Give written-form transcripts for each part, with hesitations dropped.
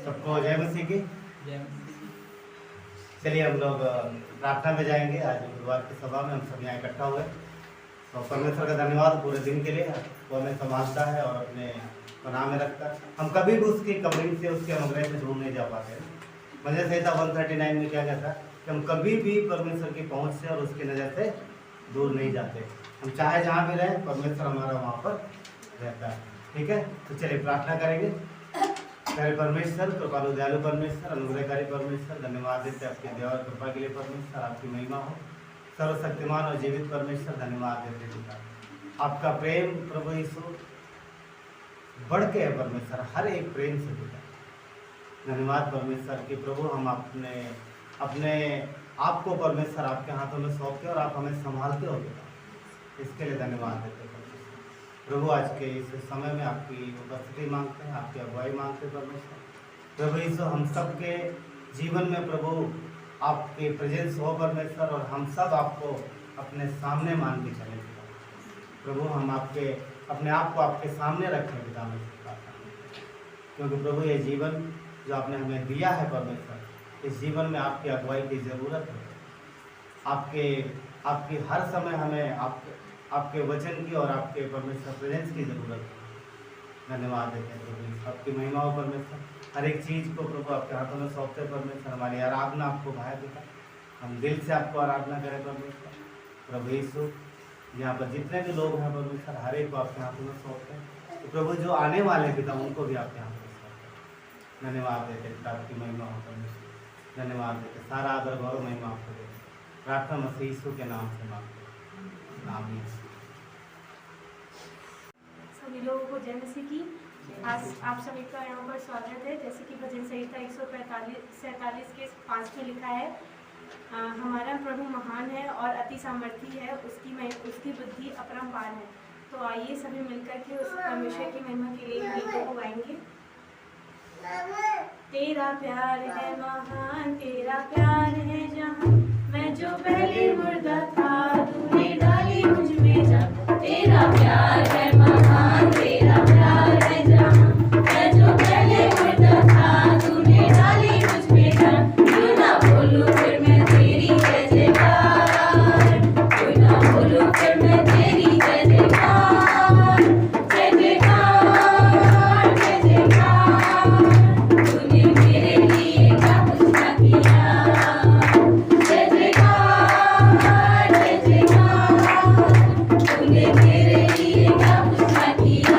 सबको जय मसीह की। चलिए हम लोग प्रार्थना में जाएंगे। आज गुरुवार की सभा में हम सब यहाँ इकट्ठा हुए, तो परमेश्वर का धन्यवाद पूरे दिन के लिए। वो हमें संभालता है और अपने पनाह में रखता है। हम कभी भी उसकी कवरिंग से, उसके अनुग्रह से दूर नहीं जा पाते। भजन संहिता 139 में क्या कहता है कि हम कभी भी परमेश्वर की पहुँच से और उसकी नज़र से दूर नहीं जाते। हम चाहे जहाँ भी रहें, परमेश्वर हमारा वहाँ पर रहता है। ठीक है, तो चलिए प्रार्थना करेंगे। प्यारे परमेश्वर, कृपालु दयालु परमेश्वर, अनुग्रहकारी परमेश्वर, धन्यवाद देते आपके दया और कृपा के लिए परमेश्वर। आपकी महिमा हो। सर्वशक्तिमान और जीवित परमेश्वर, धन्यवाद देते पिता। आपका प्रेम प्रभु यीशु बढ़ के है परमेश्वर, हर एक प्रेम से पिता। धन्यवाद परमेश्वर कि प्रभु हम अपने आप को परमेश्वर आपके हाथों में सौंपते और आप हमें संभालते हो पिता। इसके लिए धन्यवाद देते प्रभु। आज के इस समय में आपकी उपस्थिति मांगते हैं, आपकी अगुवाई मांगते हैं परमेश्वर। प्रभु यीशु हम सब के जीवन में प्रभु आपके प्रेजेंस हो परमेश्वर, और हम सब आपको अपने सामने मान के चलें प्रभु। हम अपने आप को आपके सामने रखें पिता में, क्योंकि प्रभु ये जीवन जो आपने हमें दिया है परमेश्वर, इस जीवन में आपकी अगुवाई की ज़रूरत है। आपकी हर समय हमें आपके वचन की और आपके परमेश्वर प्रेजेंस की ज़रूरत है। धन्यवाद देते हैं प्रभु। आपकी महिमा हो परमेश्वर। हर एक चीज़ को प्रभु आपके हाथों में सौंपते परमेश्वर। हमारी आराधना आपको भाया पिता, हम दिल से आपको आराधना करें परमेश्वर। प्रभु यीशु, यहाँ पर जितने भी लोग हैं परमेश्वर, हर एक को आपके हाथों में सौंपते हैं। तो प्रभु जो आने वाले पिता, उनको भी आपके हाथों में सौंपते हैं। धन्यवाद देते पिता, आपकी महिमा हो परमेश्वर। धन्यवाद देते, सारा आदर गौरव महिमा आपको देते। प्रार्थना मसीह यीशु के नाम से मांगते हैं, आमीन। सभी लोगों को जय मसीह की। आज आप सभी का यहाँ पर स्वागत है। जैसे कि भजन संहिता 147 के 5 में लिखा है, हमारा प्रभु महान है और अति सामर्थी है, उसकी बुद्धि अपरंपार है। तो आइए सभी मिलकर के उस परमेश्वर की महिमा के लिए गीतों को गाएंगे। तेरा प्यार है महान, तेरा प्यार है जहाँ, मैं जो पहले मुर्दा था तूने डाली मुझ में जान। तेरा प्यार है महान, तेरा प्यार है जहाँ, मैं जो पहले मुर्दा था तूने डाली मुझ में जान। क्यों ना बोलूं फिर मैं तेरी जय जयकार, क्यों ना बोलूं फिर मैं तेरी जय जयकार, जय जयकार, जय जयकार। तूने मेरे लिए क्या कुछ ना किया, जय जयकार, जय जयकार। तूने मेरे लिए क्या कुछ ना किया।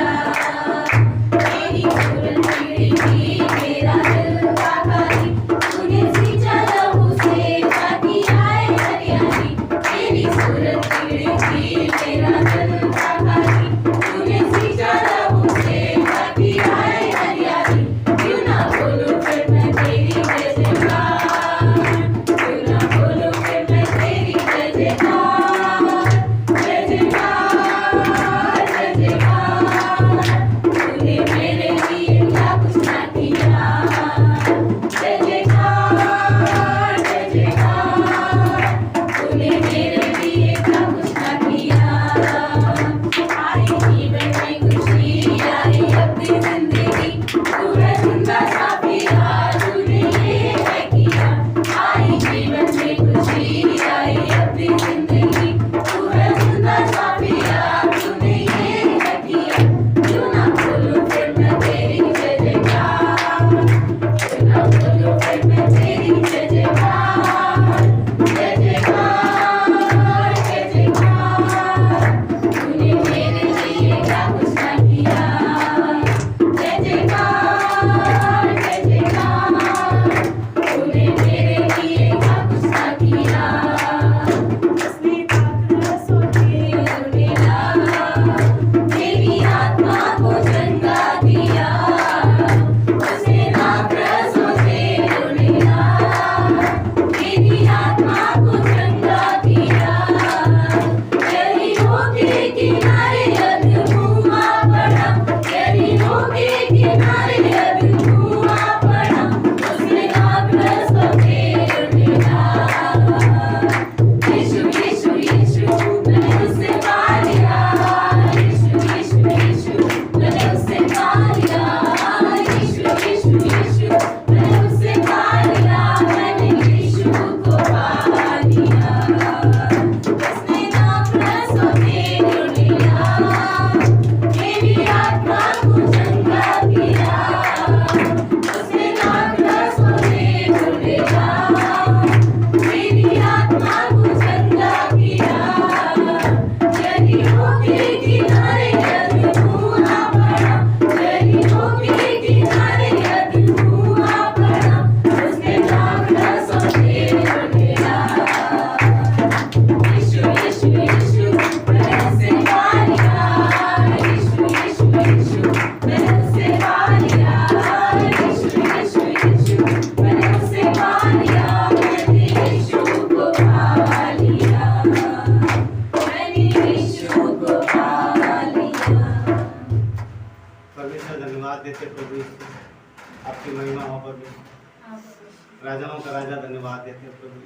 हो परमेश्वर। राजाओं का राजा धन्यवाद देते हैं प्रभु।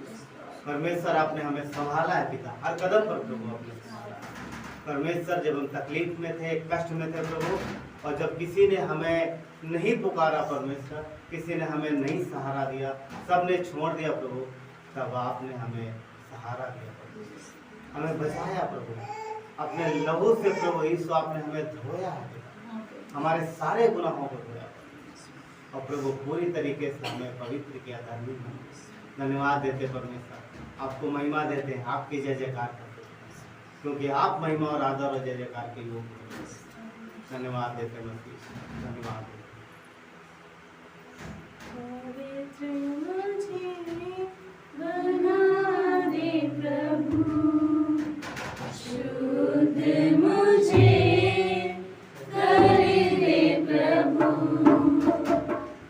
परमेश्वर आपने हमें संभाला है पिता, हर कदम पर प्रभु आपने संभाला। परमेश्वर जब हम तकलीफ में थे, कष्ट में थे प्रभु, और जब किसी ने हमें नहीं पुकारा परमेश्वर, किसी ने हमें नहीं सहारा दिया, सबने छोड़ दिया प्रभु, तब आपने हमें सहारा दिया प्रभु, हमें बचाया प्रभु, अपने लहू से प्रभु यीशु आपने हमें धोया है, हमारे सारे गुनाहों को धोया और प्रभु पूरी तरीके से हमें पवित्र किया, धर्मी बना। धन्यवाद देते परमेश्वर, आपको महिमा देते हैं, आपकी जय जयकार करते हैं, क्योंकि आप महिमा और आदर और जय जयकार के योग्य हैं। धन्यवाद देते मसीह, धन्यवाद देते। पवित्र मुझे बना दे प्रभु, शुद्ध मुझे कर दे प्रभु,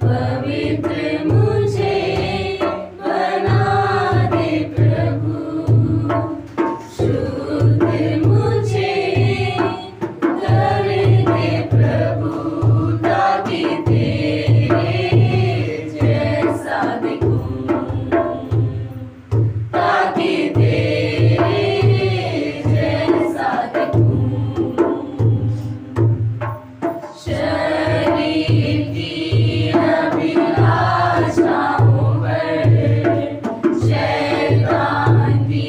पवित्र मुझे बना दे प्रभु, शुद्ध मुझे कर दे प्रभु, ताकि तेरे जैसा दिखूं, ताकि तेरे जैसा दिखूं। शरीर की अभिलाषाओं पर, शैतान की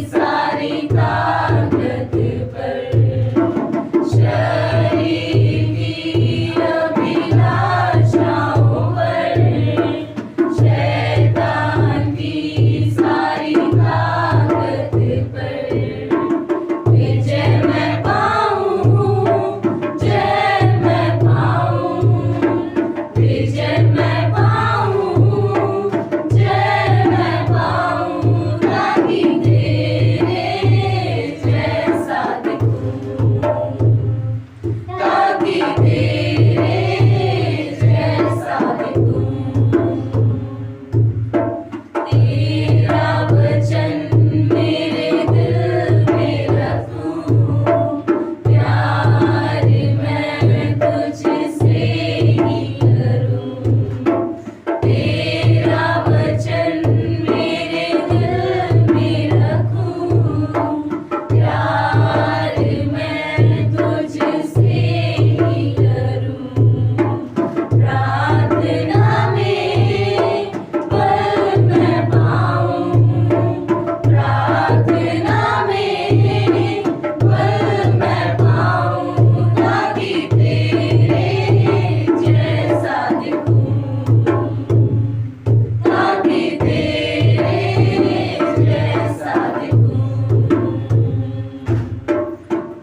सारी ताकत पर, शरीर की अभिलाषाओं पर, शैतान की सारी ताकत पर, विजय मैं पाऊं, जय मैं पाऊं, विजय मैं पाऊं, जय मैं पाऊं, ताकि तेरे जैसा दिखूं, ताकि तेरे जैसा दिखूं। तेरा वचन मेरे दिल में रखूं, प्यार मैं तुझसे ही करूं। तेरा वचन मेरे दिल में रखूं, प्यार मैं तुझसे ही करूं। प्रार्थना में बल मैं पाऊं, प्रार्थना में बल मैं पाऊं, ताकि तेरे जैसा दिखूं, ताकि तेरे जैसा दिखूं।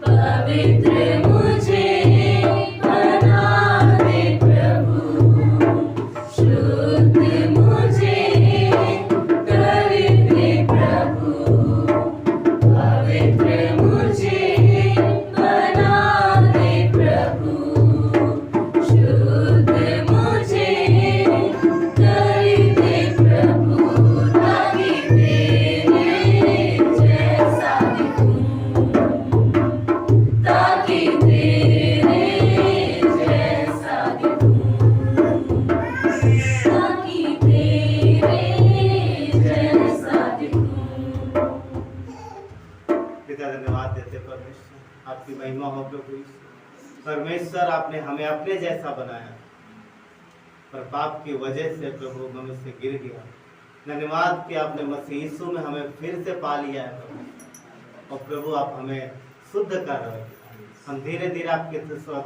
पवित्र मुझे बना दे प्रभु, शुद्ध मुझे कर दे प्रभु, पवित्र मुझे बना दे प्रभु, शुद्ध मुझे कर दे प्रभु, ताकि तेरे जैसा दिखूं, ताकि तेरे जैसा दिखूं, ताकि तेरे जैसा दिखूं। पिता धन्यवाद देते परमेश्वर, आपकी महिमा हो प्रभु यीशु। परमेश्वर आपने हमें अपने जैसा बनाया, पर पाप की वजह से प्रभु मनुष्य गिर गया। धन्यवाद कि आपने मसीह यीशु में हमें फिर से पा लिया है प्रभु, और प्रभु आप हमें शुद्ध कर रहे हैं। हम धीरे धीरे आपकी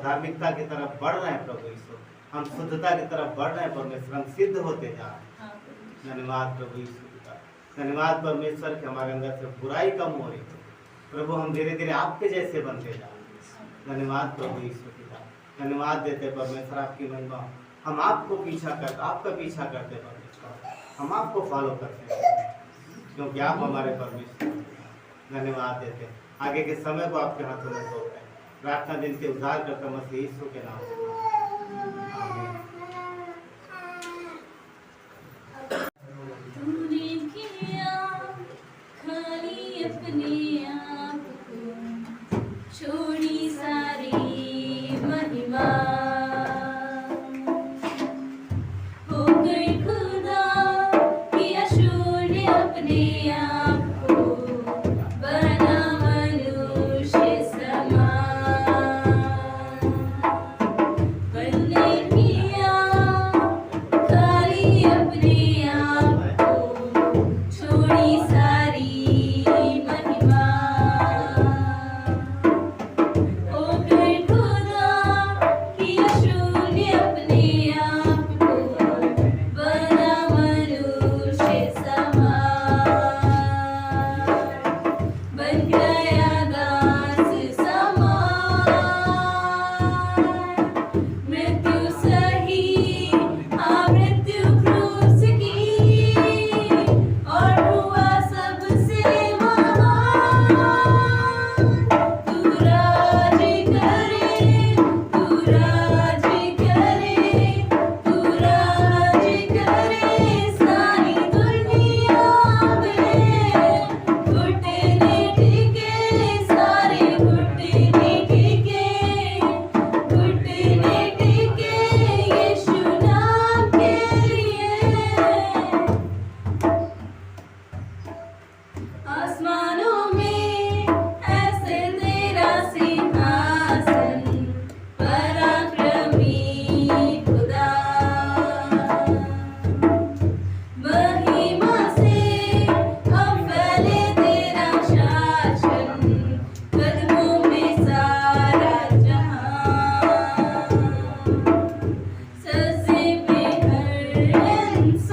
धार्मिकता की तरफ बढ़ रहे हैं प्रभु यीशु, हम शुद्धता की तरफ बढ़ रहे हैं परमेश्वर, हम सिद्ध होते जा रहे हैं। धन्यवाद प्रभु यीशु पिता, धन्यवाद परमेश्वर कि हमारे अंदर से बुराई कम हो रही है प्रभु, हम धीरे धीरे आपके जैसे बनते जा रहे हैं। धन्यवाद प्रभु यीशु पिता, धन्यवाद देते परमेश्वर, आपकी महिमा। हम आपको आपका पीछा करते परमेश्वर, हम आपको फॉलो करते हैं, क्योंकि आप हमारे परमेश्वर। धन्यवाद देते, आगे के समय को आपके हाथों में सौंप रहे हैं। प्रार्थना दिन के उद्धार करता मसीह यीशु के नाम से, आमीन। तूने किया खाली अपने आप को, छोड़ी सारी महिमा, हो गई खुदा किया शून्य अपने आप को बना मनुष्य समान बंदे किया खाली अपने आप को छोड़ी सारी महिमा ओ गई खुदा किया शून्य अपने आप को बना मनुष्य समान बन गया दास समान मृत्यु सही मृत्यु क्रूस की और हुआ सबसे महान तू राज करे तू राज करे तू राज करे सारी दुनिया में घुटने टिके सारे घुटने टिके यीशु नाम के लिए आसमानों में ऐसे तेरा सिंहासन पराक्रमी खुदा महिमा से अब फैले तेरा शासन कदमों में सारा जहां सजे पे हर इंसान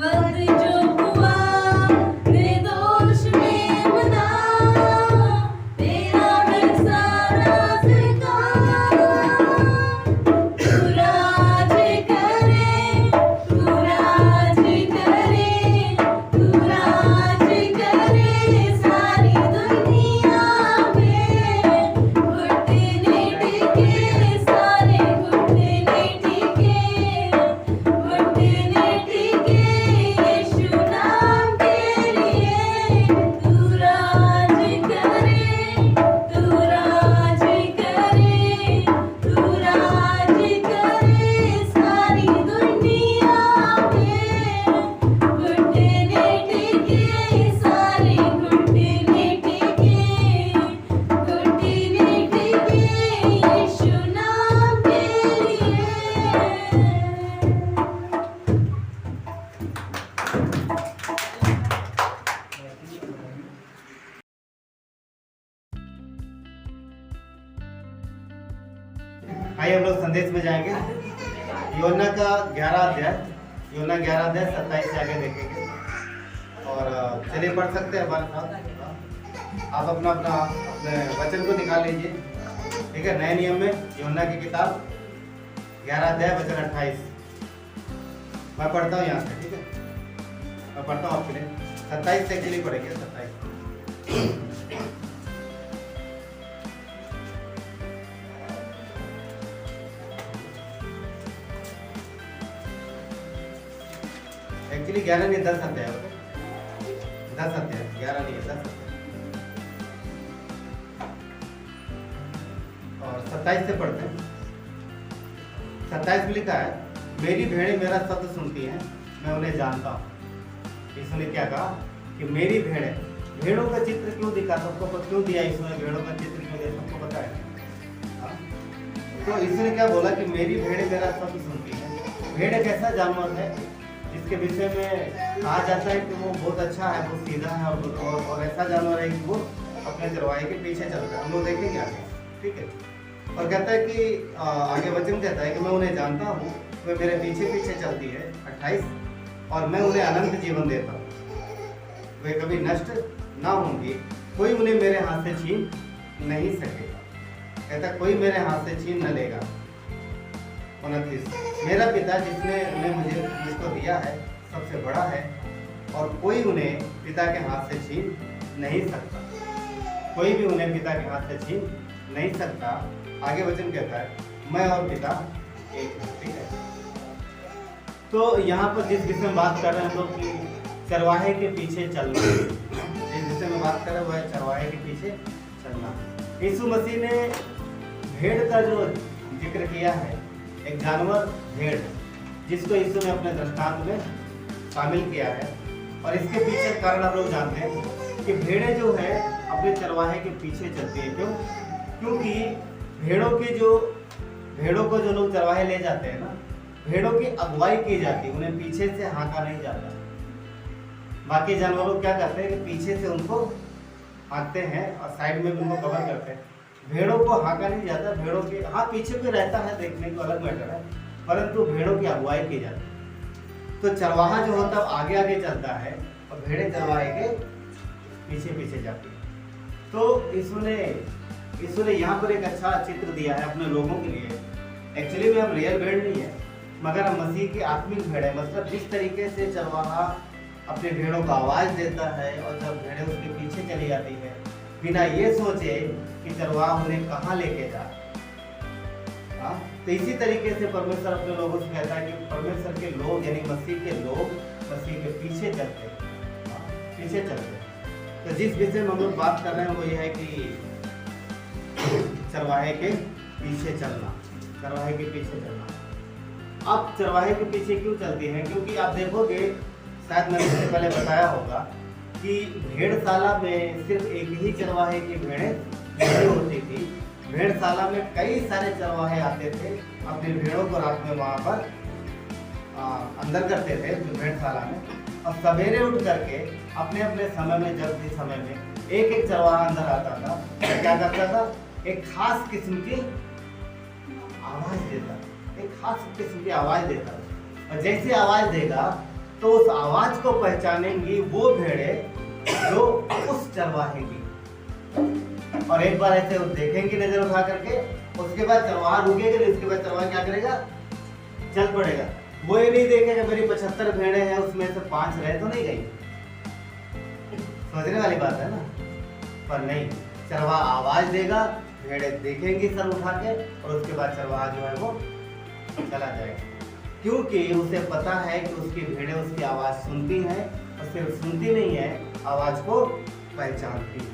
वक्त जो हुआ निर्दोष में बना तेरा है सारा सरकार तू राज करे तू राज करे तू राज करे सारी दुनिया में घुटने टिके सारे घुटने टिके यीशु नाम के लिए तू राज करे तू राज करे तू राज करे सारी दुनिया में घुटने टिके सारे घुटने टिके यीशु नाम के लिए आइए हम लोग संदेश में जाएंगे। योना का 11 अध्याय 27 से आगे देखेंगे और चलिए पढ़ सकते हैं हमारे साथ। आप अपना अपने वचन को निकाल लीजिए, ठीक है। नए नियम में योना की किताब 11 अध्याय वचन 28 मैं पढ़ता हूँ यहाँ से, ठीक है। मैं पढ़ता हूँ आपके लिए 27 से एक्चुअली पढ़ेंगे 27। एक्चुअली 11 नहीं 10 अध्याय 10 अध्याय 11 नहीं 10 अध्याय। और 27 से पढ़ते हैं। 27 में लिखा है, मेरी भेड़ें मेरा शब्द सुनती हैं, मैं उन्हें जानता हूँ। इसने क्या कहा कि मेरी भेड़ें, भेड़ों का चित्र क्यों दिखा, सबको क्यों दिया इसमें, भेड़ों का चित्र क्यों दिया, सबको पता है। हाँ? तो इसने क्या बोला कि मेरी भेड़ें मेरा शब्द सुनती हैं। भेड़ एक ऐसा जानवर है जिसके विषय में कहा जाता है कि वो बहुत अच्छा है, बहुत सीधा है और ऐसा जानवर है कि वो अपने चरवाहे के पीछे चलता है। हम लोग देखेंगे आगे, ठीक है। और कहता है कि आगे वचन कहता है कि मैं उन्हें जानता हूँ, वे मेरे पीछे पीछे चलती है 28, और मैं उन्हें अनंत जीवन देता हूँ, वे कभी नष्ट ना होंगी, कोई उन्हें मेरे हाथ से छीन नहीं सकेगा। कहता कोई मेरे हाथ से छीन न लेगा। 29, मेरा पिता जिसने उन्हें मुझको दिया है सबसे बड़ा है, और कोई उन्हें पिता के हाथ से छीन नहीं सकता। कोई भी उन्हें पिता के हाथ से छीन नहीं सकता। आगे वचन कहता है, मैं और पिता एक हैं, ठीक है। तो यहाँ पर जिस विषय में बात कर रहे हैं हम लोग कि चरवाहे के पीछे चलना, जिस विषय में बात कर रहे हैं वह है चरवाहे के पीछे चलना। यीशु मसीह ने भेड़ का जो जिक्र किया है एक जानवर भेड़ है, जिसको यीशु ने अपने दृष्टांत में शामिल किया है। और इसके पीछे कारण आप लोग जानते हैं कि भेड़ें जो है अपने चरवाहे के पीछे चलती है। क्यों? क्योंकि भेड़ों को जो लोग चरवाहे ले जाते हैं ना, भेड़ों की अगुवाई की जाती है, उन्हें पीछे से हाँका नहीं जाता। बाकी जानवरों क्या करते हैं कि पीछे से उनको हाँकते हैं और साइड में भी उनको कवर करते हैं। भेड़ों को हाँका नहीं जाता। भेड़ों के पीछे भी रहता है, देखने को अलग मैटर है, परंतु भेड़ों की अगुवाई की जाती है। तो चरवाहा जो होता है आगे आगे चलता है और भेड़ें चरवाहे के पीछे पीछे जाती है। तो यीशु ने यहाँ पर एक अच्छा चित्र दिया है अपने लोगों के लिए। एक्चुअली में हम रियल भेड़ नहीं है, मगर हम मसीह की आत्मिक भेड़ है। मतलब जिस तरीके से चरवाहा अपने भेड़ों को आवाज देता है और जब भेड़ें उसके पीछे चली जाती है बिना ये सोचे कि चरवाहा उन्हें कहाँ लेके जा। तो इसी तरीके से परमेश्वर अपने लोगों से कहता है कि परमेश्वर के लोग यानी मसीह के लोग मसीह के पीछे चलते हैं। तो जिस विषय में हम लोग बात कर रहे हैं वो ये है कि चरवाहे के पीछे चलना। अब चरवाहे के पीछे क्यों चलती हैं? क्योंकि आप देखोगे, शायद मैंने इससे पहले बताया होगा कि भेड़शाला में सिर्फ एक ही चरवाहे की भेड़ें नहीं होती थी। भेड़शाला में कई सारे चरवाहे आते थे, अपनी भेड़ों को रात में वहाँ पर अंदर करते थे भेड़शाला में, और सवेरे उठ करके अपने अपने समय में, जब भी समय में एक चरवाहा अंदर आता था, क्या करता था? एक खास किस्म की आवाज देता। और जैसे आवाज देगा तो उस आवाज को पहचानेंगी वो भेड़ें जो उस चरवाहे की। और एक बार ऐसे देखेंगे नजर उठा करके, उसके बाद चरवाहा रुकेगा, उसके बाद चरवाहा क्या करेगा? चल पड़ेगा। वो ये नहीं देखेगा मेरी 75 भेड़ें हैं, उसमें से 5 रह तो नहीं गई। सोचने वाली बात है ना। पर नहीं, चरवाहा आवाज देगा, भेड़ें देखेंगी सर उठा के, और उसके बाद चरवाहा जो है वो चला जाएगा। क्योंकि उसे पता है कि उसकी भेड़ें उसकी आवाज सुनती हैं, और सिर्फ सुनती नहीं है, आवाज को पहचानती है।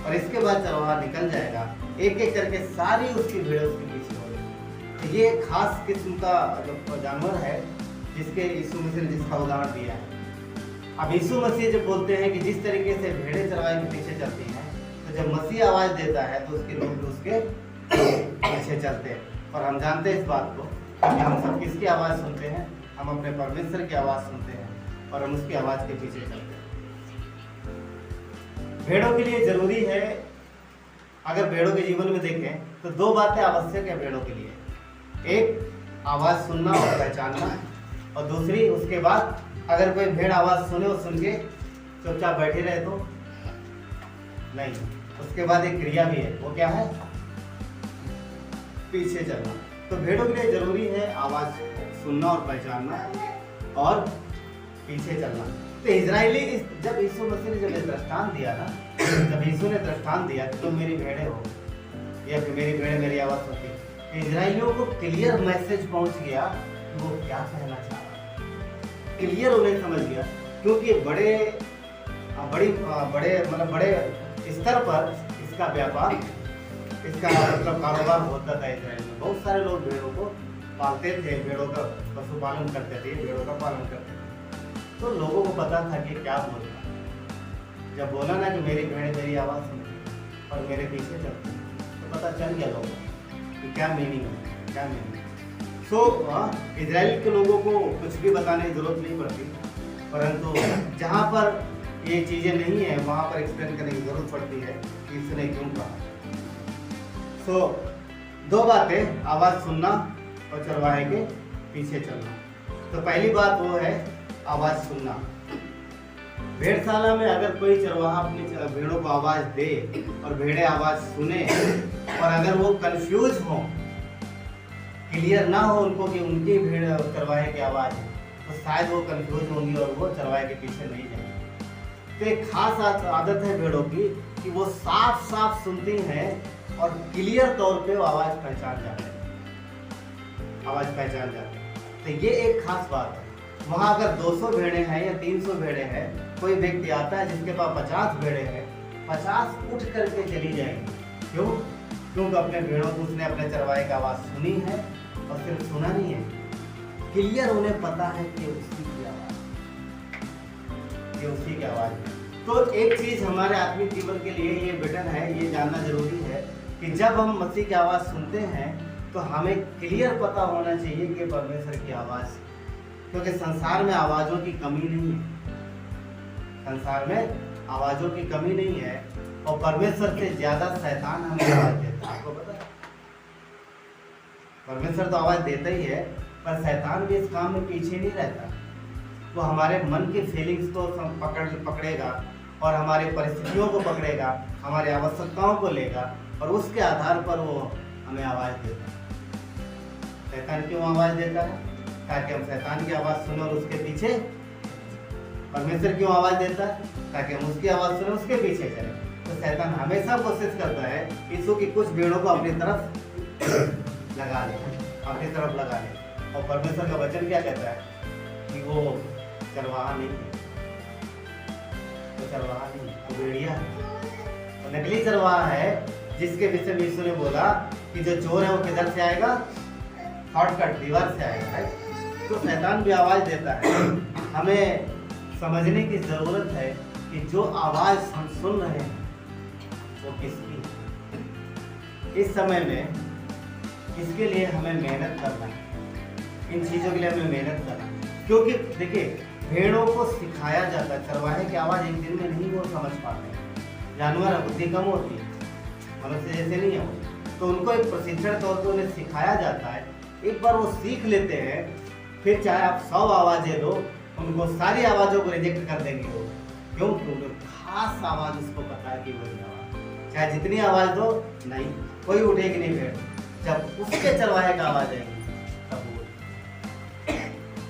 और इसके बाद चरवाहा निकल जाएगा, एक एक करके सारी उसकी भेड़ें उसके पीछे हो जाएगी। तो ये एक खास किस्म का जो जानवर है जिसके यीशु मसीह ने जिसका उदाहरण दिया है। अब यीशु मसीह जब बोलते हैं कि जिस तरीके से भेड़ें चरवाहे के पीछे चलती हैं, तो जब मसीह आवाज देता है तो उसके लोग उसके पीछे चलते हैं। और हम जानते हैं इस बात को कि हम सब किसकी आवाज सुनते हैं? हम अपने परमेश्वर की आवाज सुनते हैं और हम उसकी आवाज के पीछे चलते हैं। भेड़ों के लिए जरूरी है, अगर भेड़ों के जीवन में देखें तो 2 बातें आवश्यक है भेड़ों के लिए। एक, आवाज सुनना और पहचानना, और दूसरी, उसके बाद अगर कोई भेड़ आवाज सुने और सुन के चुपचाप बैठे रहे तो नहीं, उसके बाद एक क्रिया भी है। वो क्या है? पीछे चलना। तो भेड़ों के लिए जरूरी है आवाज सुनना और पहचानना और पीछे चलना। तो इजरायली जब यीशु मसीह ने जब दृष्टांत दिया ना, जब यीशु ने दृष्टांत दिया कि तुम मेरी भेड़ें हो या फिर मेरी भेड़ें मेरी आवाज सुनती, इजरायलियों को क्लियर मैसेज पहुंच गया कि वो क्या कहना चाह रहा। क्लियर उन्हें समझ गया, क्योंकि बड़े स्तर पर इसका व्यापार, इसका मतलब कारोबार होता था। इजराइल में बहुत सारे लोग भेड़ों को पालते थे, भेड़ों का पशुपालन करते थे, भेड़ों का पालन करते थे। तो लोगों को पता था कि क्या बोलना। जब बोला ना कि मेरी भेड़ें मेरी आवाज़ सुनती और मेरे पीछे चलती, तो पता चल गया लोगों को कि क्या मीनिंग है, क्या मीनिंग। इजराइल के लोगों को कुछ भी बताने की जरूरत नहीं पड़ती, परंतु जहाँ पर ये चीज़ें नहीं है वहाँ पर एक्सप्लेन करने की जरूरत पड़ती है कि इसने क्यों कहा। 2 बातें, आवाज़ सुनना और चरवाहे के पीछे चलना। तो पहली बात वो है आवाज़ सुनना। भेड़शाला में अगर कोई चरवाहा अपनी भेड़ों को आवाज़ दे और भेड़ें आवाज़ सुने, और अगर वो कंफ्यूज हो, क्लियर ना हो उनको कि उनकी भेड़ चरवाहे की आवाज़ है, तो शायद वो कंफ्यूज होंगी और वो चरवाहे के पीछे नहीं जाएंगे। तो एक खास आदत है भेड़ों की कि वो साफ साफ सुनती हैं और क्लियर तौर पे वो आवाज पहचान जाते हैं। तो ये एक खास बात है। वहाँ अगर 200 भेड़ें हैं या 300 भेड़ें हैं, कोई व्यक्ति आता है जिसके पास 50 भेड़ें हैं, 50 उठ करके चली जाएंगी। क्यों? क्योंकि अपने भेड़ों को उसने अपने चरवाहे की आवाज़ सुनी है और सिर्फ सुना नहीं है, क्लियर उन्हें पता है कि उसी की आवाज है। तो एक चीज हमारे आत्मिक जीवन के लिए ये बेटन है, ये जानना जरूरी है कि जब हम मसीह की आवाज सुनते हैं तो हमें क्लियर पता होना चाहिए कि परमेश्वर की आवाज, क्योंकि संसार में आवाजों की कमी नहीं है, संसार में आवाजों की कमी नहीं है, और परमेश्वर से ज्यादा शैतान हमें आवाज देता है। आपको पता है, परमेश्वर तो आवाज देता ही है, पर शैतान भी इस काम में पीछे नहीं रहता। वो हमारे मन की फीलिंग्स को पकड़ेगा और हमारी परिस्थितियों को पकड़ेगा, हमारी आवश्यकताओं को लेगा और उसके आधार पर वो हमें आवाज देता है। शैतान क्यों आवाज देता है? ताकि हम शैतान की आवाज सुने और उसके पीछे। परमेश्वर क्यों आवाज देता है? ताकि हम उसकी आवाज सुने उसके पीछे चले। तो शैतान हमेशा कोशिश करता है यीशु की कुछ भेड़ों को अपनी तरफ लगा ले, अपनी तरफ लगा ले। और परमेश्वर का वचन क्या कहता है कि वो चरवाहा नहीं है, वो चरवाहा नहीं, वो भेड़िया है, वो नकली चरवाहा है, जिसके विषय में यीशु ने बोला कि जो चोर है वो किधर से आएगा? शॉर्टकट, दीवार से आएगा, है। तो शैतान भी आवाज देता है। हमें समझने की जरूरत है कि जो आवाज हम सुन रहे हैं वो किसकी है। इस समय में इसके लिए हमें मेहनत करना है, इन चीजों के लिए हमें मेहनत करना है। क्योंकि देखिए, भेड़ों को सिखाया जाता है, चरवाहे की आवाज एक दिन में नहीं वो समझ पाते। जानवर बुद्धि कम होती है, मनुष्य जैसे नहीं है वो, तो उनको एक प्रशिक्षण तौर पर उन्हें सिखाया जाता है। एक बार वो सीख लेते हैं, फिर चाहे आप 100 आवाजें दो, उनको सारी आवाजों को रिजेक्ट कर देंगे वो। क्यों? क्योंकि खास आवाज उसको पता है कि वही आवाज, चाहे जितनी आवाज दो नहीं, कोई उठेगी नहीं भेड़। जब उसके चरवाहे का आवाज आएगी तब वो।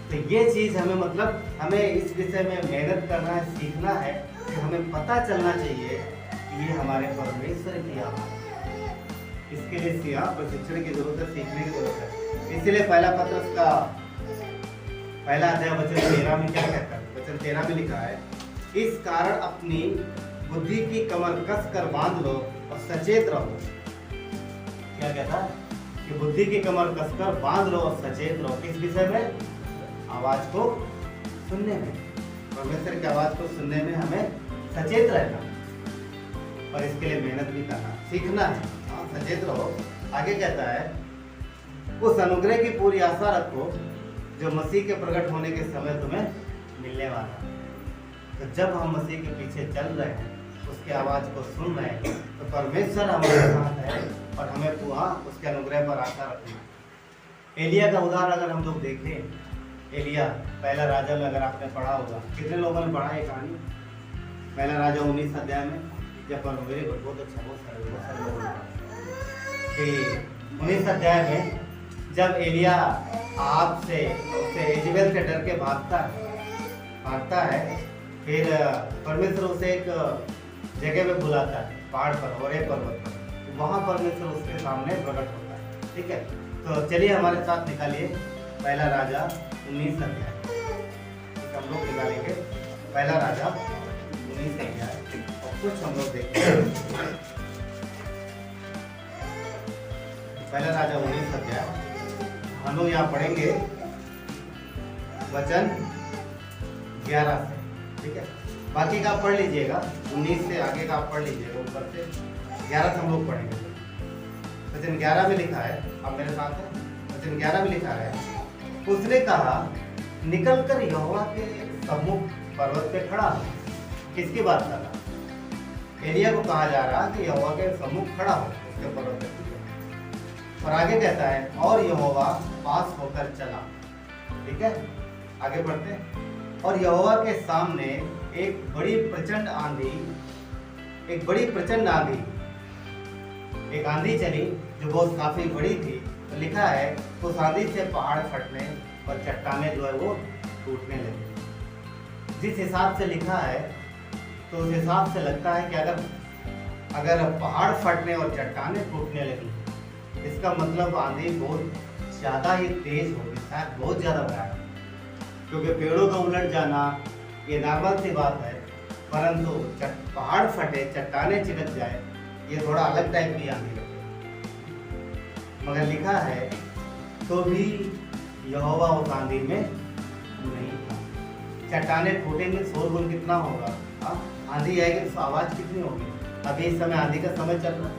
तो ये चीज हमें, मतलब हमें इस विषय में मेहनत करना है, सीखना है कि हमें पता चलना चाहिए कि ये हमारे परमेश्वर की आवाज। इसके लिए प्रशिक्षण की जरूरत है, सीखने की जरूरत है। इसलिए पहला पत्र का पहला अध्याय वचन 13 में क्या कहता है? वचन 13 में लिखा है, इस कारण अपनी बुद्धि की कमर कस कर बांध लो और सचेत रहो। क्या कहता है? कि बुद्धि की कमर कसकर बांध लो और सचेत रहो। किस विषय में? आवाज को सुनने में, परमेश्वर की आवाज को सुनने में हमें सचेत रहना, और इसके लिए मेहनत भी करना, सीखना है। हाँ, सचेत रहो। आगे कहता है, उस अनुग्रह की पूरी आशा रखो जो मसीह के प्रकट होने के समय तुम्हें मिलने वाला है। तो जब हम मसीह के पीछे चल रहे हैं, उसकी आवाज को सुन रहे हैं, तो परमेश्वर हमारे साथ है और हमें पूरा उसके अनुग्रह पर आशा रखना है। एलिया का उदाहरण अगर हम लोग देखें, एलिया पहला राजा में अगर आपने पढ़ा होगा, कितने लोगों ने पढ़ा ये कहानी? पहला राजा 19 अध्याय में, जब वेरी गुड, बहुत अच्छा, बहुत सारे लोगों ने पढ़ा कि 19 अध्याय में जब एलिया आपसे इजेबेल से डर के भागता है, फिर परमेश्वर उसे एक जगह पे बुलाता है, पहाड़ पर, होरे पर्वत पर। वहाँ परमेश्वर उसके सामने प्रकट होता है। ठीक है, तो चलिए हमारे साथ निकालिए पहला राजा 19 अध्याय। हम लोग निकालेंगे पहला राजा 19 अध्याय और कुछ हम लोग देखेंगे। पहला राजा 19 अध्याय हम लोग यहाँ पढ़ेंगे वचन 11 से। ठीक है, बाकी का आप पढ़ लीजिएगा, 19 से आगे का आप पढ़ लीजिएगा, ऊपर से 11 से हम लोग पढ़ेंगे। वचन 11 में लिखा है, आप मेरे साथ हैं, वचन 11 में लिखा है, उसने कहा, निकलकर यहोवा के सम्मुख पर्वत पे खड़ा हो। किसकी बात कर रहा? एलिया को कहा जा रहा कि यहोवा के सम्मुख खड़ा हो उसके पर्वत पे। और आगे कहता है, और यहोवा पास होकर चला। ठीक है, आगे बढ़ते हैं। और यहोवा के सामने एक बड़ी प्रचंड आंधी, एक आंधी चली जो बहुत काफी बड़ी थी। तो लिखा है, उस आंधी से पहाड़ फटने और चट्टानें जो है वो टूटने लगी। जिस हिसाब से लिखा है, तो उस हिसाब से लगता है कि अगर पहाड़ फटने और चट्टानें टूटने लगी, इसका मतलब आंधी बहुत ज़्यादा ही तेज होगी, शायद बहुत ज़्यादा भयानक। क्योंकि पेड़ों का उलट जाना ये नॉर्मल सी बात है, परंतु पहाड़ फटे, चट्टानें चिपक जाए, ये थोड़ा अलग टाइप की आंधी लगती है। मगर लिखा है तो भी यहोवा उस आंधी में नहीं था। चट्टाने टूटेंगे, शोरगुल कितना होगा, हाँ? आंधी आएगी तो आवाज कितनी होगी। अभी इस समय आंधी का समय चल रहा है,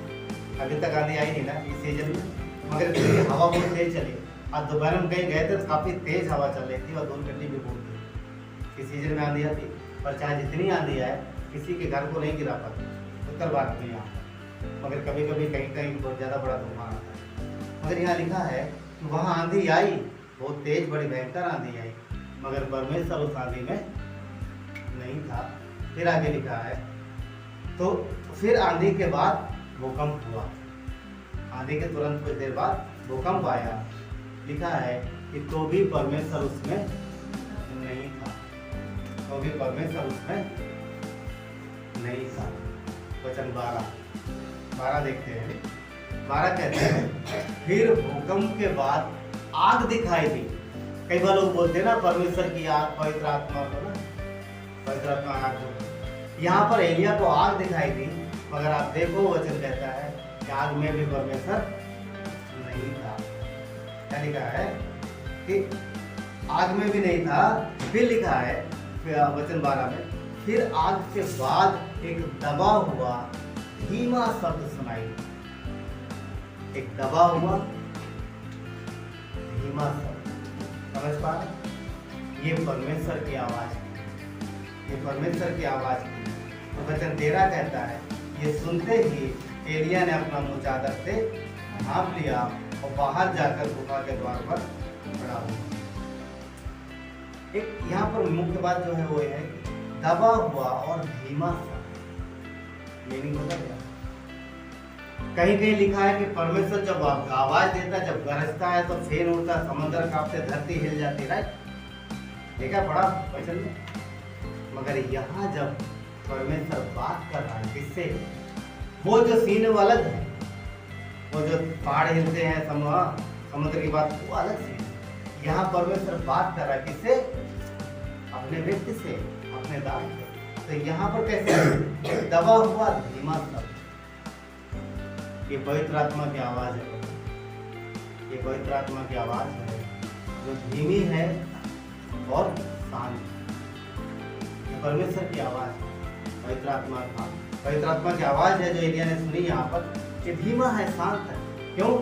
अभी तक आंधी आई नहीं ना इस सीजन में, मगर फिर भी हवा बहुत तेज चली। आज दोपहर में कहीं गए थे तो काफी तेज हवा चल रही थी और धूल मिट्टी भी बहुत थी। इस सीजन में आंधी आती, पर चाहे जितनी आंधी आए किसी के घर को नहीं गिरा पाती, उत्तर भारत में यहाँ, मगर कभी कभी कहीं कहीं बहुत ज़्यादा बड़ा तूफान आता है। मगर यहाँ लिखा है कि वहाँ आंधी आई, बहुत तेज बड़ी भयंकर आंधी आई, मगर परमेश्वर उस आंधी में नहीं था। फिर आगे लिखा है, तो फिर आंधी के बाद भूकंप हुआ। आंधी के तुरंत कुछ देर बाद भूकंप आया। लिखा है कि तो भी परमेश्वर उसमें नहीं था, तो भी परमेश्वर उसमें नहीं था। वचन 12 देखते हैं। 12 कहते हैं, फिर भूकंप के बाद आग दिखाई दी। कई बार लोग बोलते हैं ना परमेश्वर की आग, पवित्र आत्मा को ना, पवित्र आत्मा आग को। यहाँ पर एलिया को आग दिखाई दी, मगर आप देखो वचन कहता है कि आग में भी परमेश्वर नहीं था। क्या लिखा है कि आग में भी नहीं था। फिर लिखा है वचन 12 में, फिर आग के बाद एक दबा हुआ धीमा शब्द सुनाई। एक दबा हुआ धीमा शब्द, समझ पा रहे? ये परमेश्वर की आवाज है, ये परमेश्वर की आवाज थी। तो वचन 13 कहता है, ये सुनते ही एलिया ने अपना मुंह चादर से ढांप लिया और बाहर जाकर गुफा के द्वार पर खड़ा हुआ। एक यहाँ पर मुख्य बात जो है वो है दबा हुआ और धीमा सा, मीनिंग होता क्या? कहीं कहीं लिखा है कि परमेश्वर जब आवाज देता है, जब गरजता है तो फेन उड़ता है, समुद्र कांपते, धरती हिल जाती है, राइट? देखा बड़ा वचन में। मगर यहाँ जब परमेश्वर बात कर रहा है किससे, वो जो सीन है वो अलग है। वो जो पहाड़ हिलते हैं, समुद्र की बात वो अलग सीन है। यहाँ परमेश्वर बात कर रहा है किससे? अपने व्यक्ति से, अपने दास से। तो यहाँ पर कैसे दबा हुआ धीमा शब्द, ये पवित्र आत्मा की आवाज है। ये पवित्र आत्मा की आवाज है जो धीमी है और शांत। ये परमेश्वर की आवाज है, पवित्र आत्मा की आवाज है जो एलिया ने सुनी। यहाँ पर ये धीमा है, शांत है। क्यों?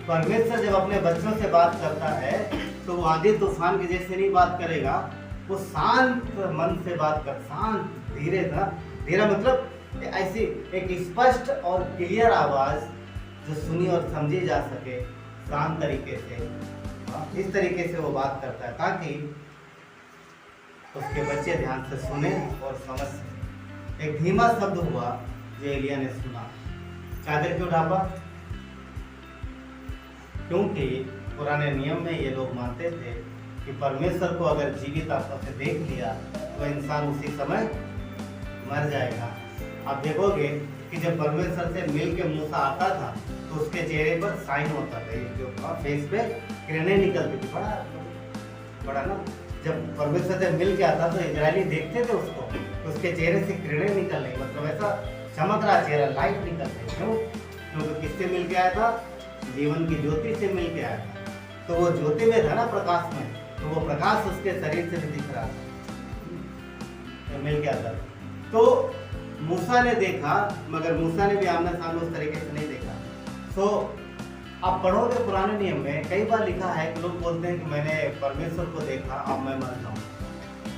परमेश्वर जब अपने बच्चों से बात करता है तो वो आंधी तूफान के जैसे नहीं बात करेगा, वो शांत मन से बात कर, शांत धीरे था। धीरा मतलब ऐसी एक स्पष्ट और क्लियर आवाज जो सुनी और समझी जा सके, शांत तरीके से। इस तरीके से वो बात करता है ताकि उसके बच्चे ध्यान से सुने और समझ सके। एक धीमा शब्द हुआ जो एलिया ने सुना। चादर क्यों ढापा? क्योंकि पुराने नियम में ये लोग मानते थे कि परमेश्वर को अगर जीवित आत्मा से देख लिया तो इंसान उसी समय मर जाएगा। आप देखोगे कि जब परमेश्वर से मिल के मूसा आता था तो उसके चेहरे पर साइन होता था, जो फेस पे किरणें निकलती थी। बड़ा ना, जब परमेश्वर से मिल के आता तो इजरायली देखते थे उसको, तो उसके चेहरे से किरणें निकल रही, मतलब ऐसा चमक रहा चेहरा, लाइट निकल रही। क्यों? क्योंकि किससे मिल के आया था? जीवन की ज्योति से मिल के आया था। तो वो ज्योति में था ना, प्रकाश में, तो वो प्रकाश उसके शरीर से भी दिख रहा था, मिल के आता। तो मूसा ने देखा, मगर मूसा ने भी आमने सामने उस तरीके से नहीं देखा। तो आप पढ़ोगे पुराने नियम में कई बार लिखा है कि लोग बोलते हैं कि मैंने परमेश्वर को देखा, अब मैं मर जाऊँ,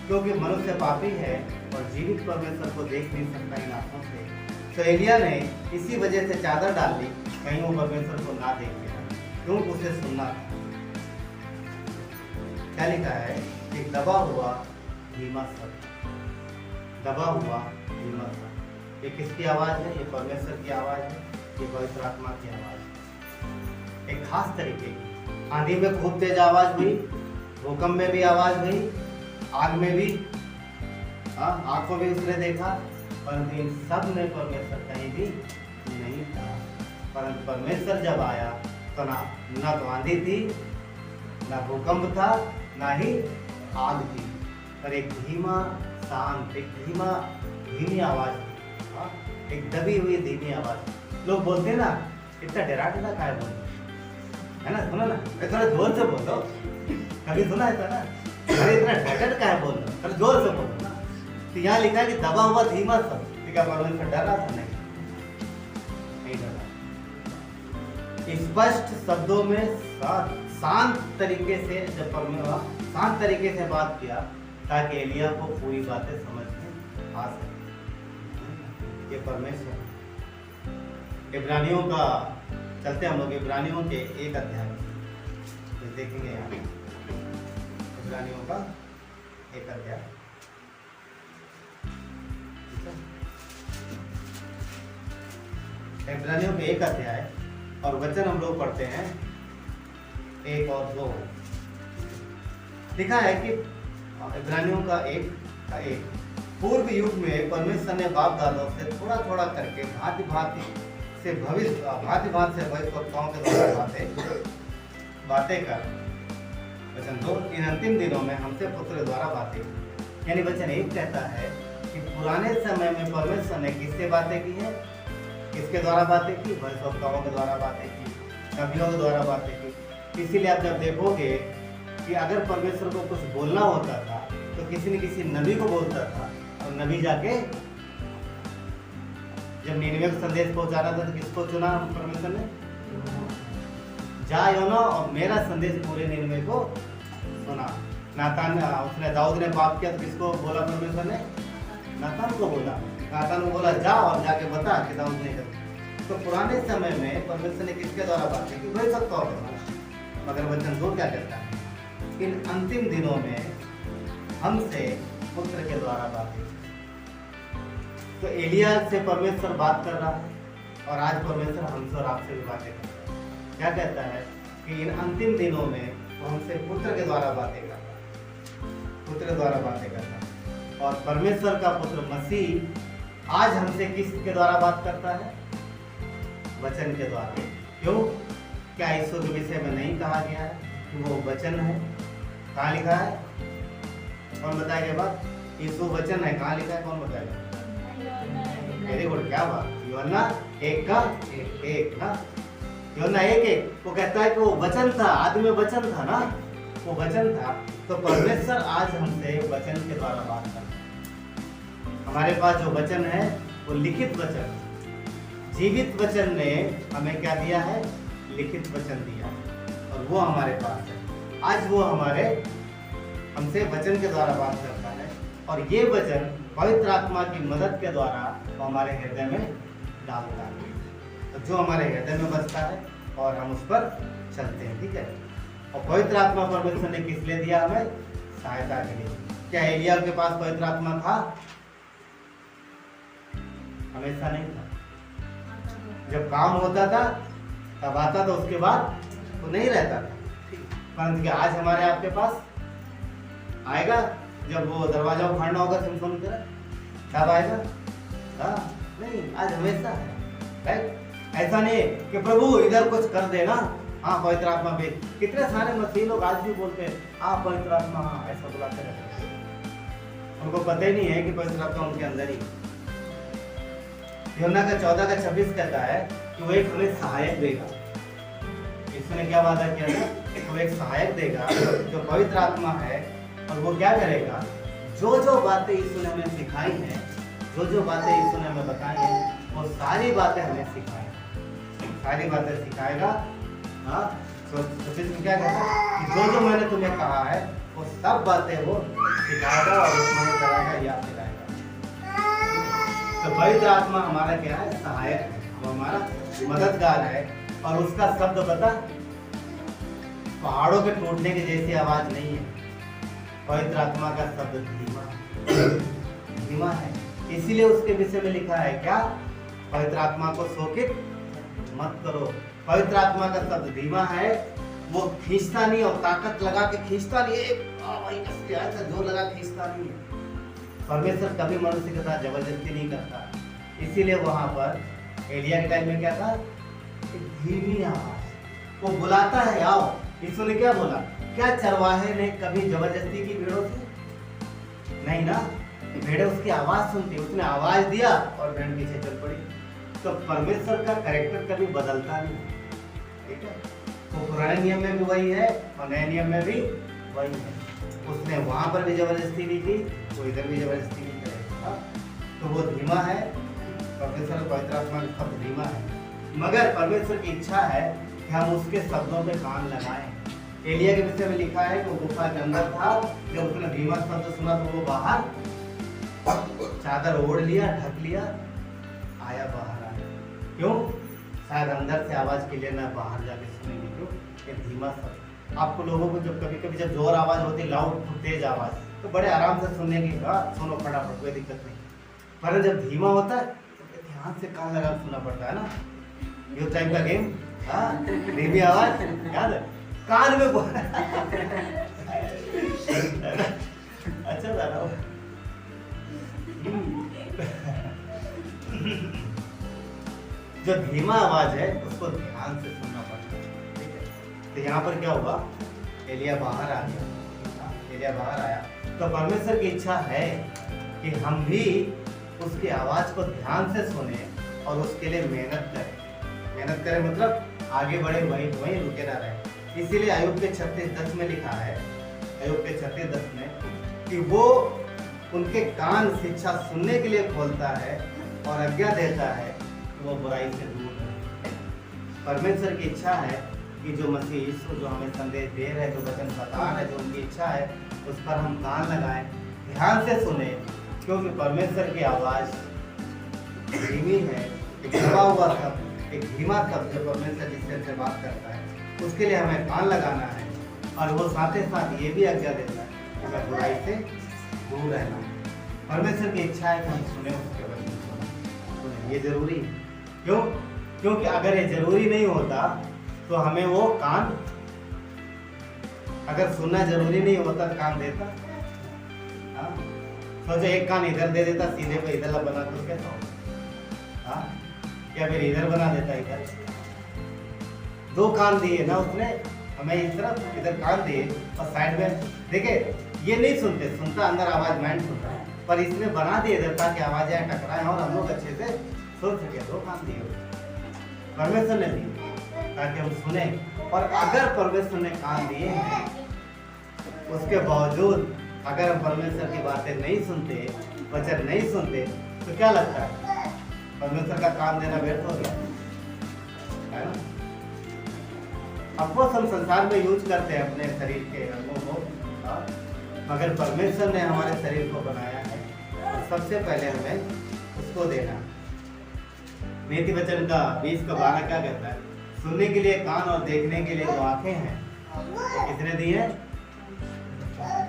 क्योंकि मनुष्य पापी है और जीवित परमेश्वर को देख नहीं सकता इन आंखों से। तो एलिया ने इसी वजह से चादर डाल ली, कहीं वो परमेश्वर को ना देख लेना, क्योंकि उसे सुनना था। क्या लिखा है? एक दबा हुआ धीमा शब्द, दबा हुआ धीमा शब्द। ये किसकी आवाज है? ये परमेश्वर की आवाज है, ये पवित्र आत्मा की आवाज है। एक खास तरीके की आंधी में खूब तेज आवाज हुई, भूकंप में भी आवाज हुई, आग में भी, आंखों में उसने देखा, परंतु इन सब में परमेश्वर कहीं भी नहीं था। परंतु परमेश्वर जब आया तो ना तो आंधी थी, ना भूकंप था, ना ही आग थी, पर एक धीमा शांत, एक धीमी आवाज थी, एक दबी हुई धीमी आवाज। लोग बोलते ना, इतना डरा काहे बोलते, है ना, सुनो ना, मैं थोड़ा जोर से बोलो, कभी सुना है ना, अरे इतना डर का है बोल रहा, थोड़ा जोर से बोलो ना। तो यहाँ लिखा है कि दबा हुआ धीमा सब, तो क्या परमेश्वर डर रहा था? नहीं डरा। स्पष्ट शब्दों में शांत तरीके से जब परमेश्वर शांत तरीके से बात किया ताकि एलिया को पूरी बातें समझ में आ सके। ये परमेश्वर इब्रानियों का, चलते हम लोग इब्रानियों के 1 अध्याय तो देखेंगे यहाँ इब्रानियों का 1 अध्याय। इब्रानियों के 1 अध्याय और वचन हम लोग पढ़ते हैं 1 और 2। लिखा है कि इब्रानियों का 1 पूर्व युग में परमेश्वर ने बाप दादों से थोड़ा थोड़ा करके भांति भांति से भविष्यवक्ताओं के द्वारा बातें कर। वचन 2 इन अंतिम दिनों में हमसे पुत्र द्वारा बातें की। यानी वचन 1 कहता है कि पुराने समय में परमेश्वर ने किससे बातें की है, किसके द्वारा बातें की? भविष्यवक्ताओं के द्वारा बातें की, नबियों के द्वारा बातें की। इसीलिए आप जब देखोगे कि अगर परमेश्वर को कुछ बोलना होता था तो किसी न किसी नबी को बोलता था, और नबी जाके जब नीनवे को संदेश पहुंचाना था तो किसको चुना परमेश्वर ने? जा योना और मेरा संदेश पूरे नीनवे को सुना। नातान, उसने दाऊद ने पाप किया तो किसको बोला परमेश्वर ने? नातान को बोला। नातान को बोला जा और जाके बता कि दाऊद ने कर। तो पुराने समय में परमेश्वर ने किसके द्वारा बातें की? भविष्यवक्ताओं के द्वारा। मगर वचन 2 क्या कहता है? इन अंतिम दिनों में हमसे पुत्र के द्वारा बातें। तो एलिया से परमेश्वर बात कर रहा है और आज परमेश्वर हमसे और आपसे भी बातें कर रहा है। क्या कहता है कि इन अंतिम दिनों में वो हमसे पुत्र के द्वारा बातें कर रहा है, पुत्र के द्वारा बातें कर रहा है। और परमेश्वर का पुत्र मसीह आज हमसे किसके द्वारा बात करता है? वचन के द्वारा। क्यों? क्या ईश्वर के विषय में नहीं कहा गया है कि वो वचन है? कहाँ लिखा है? कौन बताएगा बात? यीशु वचन है, कहाँ लिखा है? कौन बताएगा? वेरी गुड, क्या बात। यूहन्ना 1 का 1 ना, यूहन्ना 1 वो कहता है कि वो वचन था, आदि में वचन था ना, वो वचन था। तो परमेश्वर आज हमसे वचन के द्वारा बात करता है। हमारे पास जो वचन है वो लिखित वचन, जीवित वचन ने हमें क्या दिया है? लिखित वचन दिया है, और वो हमारे पास है। आज वो हमसे वचन के द्वारा बात करता है, और ये वचन पवित्र आत्मा की मदद के द्वारा वो हमारे हृदय में डालता है, तो जो हमारे हृदय में बसता है और हम उस पर चलते हैं। ठीक है। और पवित्र आत्मा परमेश्वर ने किस लिए दिया? हमें सहायता के लिए। क्या एलिया के पास पवित्र आत्मा था? हमेशा नहीं था। जब काम होता था तब आता था, उसके बाद तो नहीं रहता था। परंतु आज हमारे आपके पास आएगा जब वो दरवाजा उखाड़ना होगा सिमसोन की तरह, तब आएगा? हाँ, नहीं, आज हमेशा है। राइट? ऐसा नहीं है कि प्रभु इधर कुछ कर देना, हाँ पवित्र आत्मा भेज। कितने सारे मसीह लोग आज भी बोलते हैं हाँ पवित्र आत्मा, हाँ ऐसा बुलाते रहते हैं। उनको पता ही नहीं है कि पवित्र आत्मा उनके अंदर ही। यूहन्ना का 14:26 कहता है कि वो एक हमें सहायक देगा। इसने क्या वादा किया था? वो एक सहायक देगा जो पवित्र आत्मा है, और वो क्या करेगा? जो जो बातें यीशु ने हमें सिखाई हैं, जो जो बातें यीशु ने हमें बताई हैं, वो सारी बातें हमें सिखाएगा, सारी बातें सिखाएगा। हाँ, तो क्या कहता है कि जो जो मैंने तुम्हें कहा है वो सब बातें वो सिखाएगा और उसमें कराएगा, याद दिलाएगा। तो पवित्र आत्मा हमारा क्या है? सहायक है, वो हमारा मददगार है। और उसका शब्द पता, पहाड़ों के टूटने की जैसी आवाज नहीं है। पवित्र आत्मा का शब्द धीमा है। इसीलिए उसके विषय में लिखा है क्या? पवित्र आत्मा को शोकित मत करो। पवित्र आत्मा का शब्द धीमा है, वो खींचता नहीं और ताकत लगा के खींचता नहीं है, ऐसा जोर लगा खींचता नहीं है। परमेश्वर कभी मनुष्य के साथ जबरदस्ती नहीं करता। इसीलिए वहां पर एलिया के टाइम में क्या था? धीमी आवाज, वो बुलाता है आओ। यीशु ने क्या बोला? क्या चरवाहे ने कभी जबरदस्ती की भेड़ों से? नहीं ना, भेड़ें उसकी आवाज सुनती, उसने आवाज दिया और भेड़ पीछे चल पड़ी। तो परमेश्वर का कैरेक्टर कभी बदलता नहीं। ठीक है, वो पुराने नियम में भी वही है और नए नियम में भी वही है। उसने वहां पर भी जबरदस्ती दी थी, वो इधर भी जबरदस्ती नहीं करेगा। तो वो धीमा है, परमेश्वर पवित्र आत्मा का शब्द धीमा है, मगर परमेश्वर की इच्छा है कि हम उसके शब्दों पे कान लगाएं। एलिया के विषय में लिखा है कि वो गुफा के अंदर था, जब उसने धीमा शब्द सुना तो वो बाहर चादर ओढ़ लिया, ढक लिया, आया बाहर आया। क्यों? शायद अंदर से आवाज के लिए ना बाहर जाके सुनेंगे। क्यों? ये धीमा शब्द आपको लोगों को जब कभी कभी जब जोर आवाज होती, लाउड तेज आवाज, तो बड़े आराम से सुनने की सुनो फटाफट, कोई दिक्कत नहीं। पर जब धीमा होता है तो ध्यान से कान लगा सुनना पड़ता है ना। यू टाइम का गेम, धीमी आवाज याद है, कान में अच्छा था ना। जो धीमा आवाज है उसको ध्यान से सुनना पड़ता है, ठीक है। तो यहाँ पर क्या हुआ, एलिया बाहर आ गया, एलिया बाहर आया। तो परमेश्वर की इच्छा है कि हम भी उसकी आवाज को ध्यान से सुने और उसके लिए मेहनत करें। मेहनत करें मतलब आगे बढ़े, वहीं रुके ना रहे। इसीलिए अय्यूब के 36:10 में लिखा है, अय्यूब के 36:10 में कि वो उनके कान शिक्षा सुनने के लिए खोलता है और आज्ञा देता है कि वो बुराई से दूर रहे। परमेश्वर की इच्छा है कि जो मसीह यीशु जो हमें संदेश दे रहे हैं, जो वचन बता रहे, जो उनकी इच्छा है उस पर हम कान लगाएं, ध्यान से सुने, क्योंकि परमेश्वर की आवाज़ धीमी है। एक दबा हुआ शब्द, एक धीमा शब्द जो परमेश्वर जिससे बात करता है, उसके लिए हमें कान लगाना है। और वो साथ ही साथ ये भी आज्ञा देता है कि मैं बुराई से दूर रहना। परमेश्वर की इच्छा है कि हम सुने उसके वचन सुने, ये जरूरी है। क्यों? क्योंकि अगर ये जरूरी नहीं होता तो हमें वो कान, अगर सुनना जरूरी नहीं होता तो कान देता। सोचो एक कान इधर दे देता, सीधे पे इधर बना तो कैसा हो? क्या फिर इधर बना देता, इधर 2 कान दिए ना उसने हमें, इस तरफ इधर कान दिए और साइड में देखे, ये नहीं सुनते, सुनता अंदर आवाज माइंड सुनता है, पर इसने बना दिए इधर ताकि आवाजें टकराएं और हम लोग अच्छे से सुन सके। 2 कान दिए परमेश्वर ने दिए ताकि हम सुने। और अगर परमेश्वर ने कान दिए हैं, उसके बावजूद अगर हम परमेश्वर की बातें नहीं सुनते, वचन नहीं सुनते, तो क्या लगता है परमेश्वर का कान देना व्यर्थ हो गया, है ना? अफवाह हम संसार में यूज करते हैं अपने शरीर के अंगों को, मगर परमेश्वर ने हमारे शरीर को बनाया है और सबसे पहले हमें उसको देना। नीति वचन का 20 का 12 क्या कहता है? सुनने के लिए कान और देखने के लिए जो आंखें हैं, तो किसने दी है?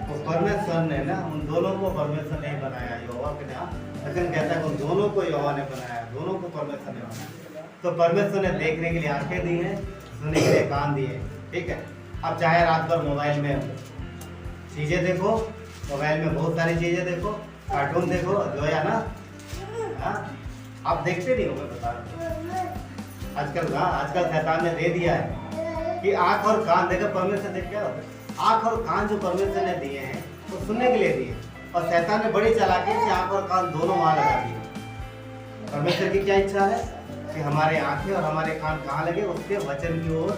वो परमेश्वर ने ना, उन दोनों को परमेश्वर ने बनाया। यहोवा के नाम वचन कहता है उन दोनों को यहोवा ने बनाया, दोनों को परमेश्वर ने बनाया। तो परमेश्वर ने देखने के लिए आंखें दी हैं, सुनने के लिए कान दिए, ठीक है। अब चाहे रात भर मोबाइल में चीजें देखो, मोबाइल में बहुत सारी चीजें देखो, कार्टून देखो, जो है ना, आप देखते नहीं हो, मैं बता रहा हूँ। आजकल शैतान ने दे दिया है कि आंख और कान देखो, परमेश्वर देख क्या होता है, आंख और कान जो परमेश्वर ने दिए हैं वो सुनने के लिए दिए, और शैतान ने बड़ी चालाकी से आंख और कान दोनों वहां लगा दिए। परमेश्वर की क्या इच्छा है कि हमारे आंखें और हमारे कान कहाँ लगे? उसके वचन की ओर।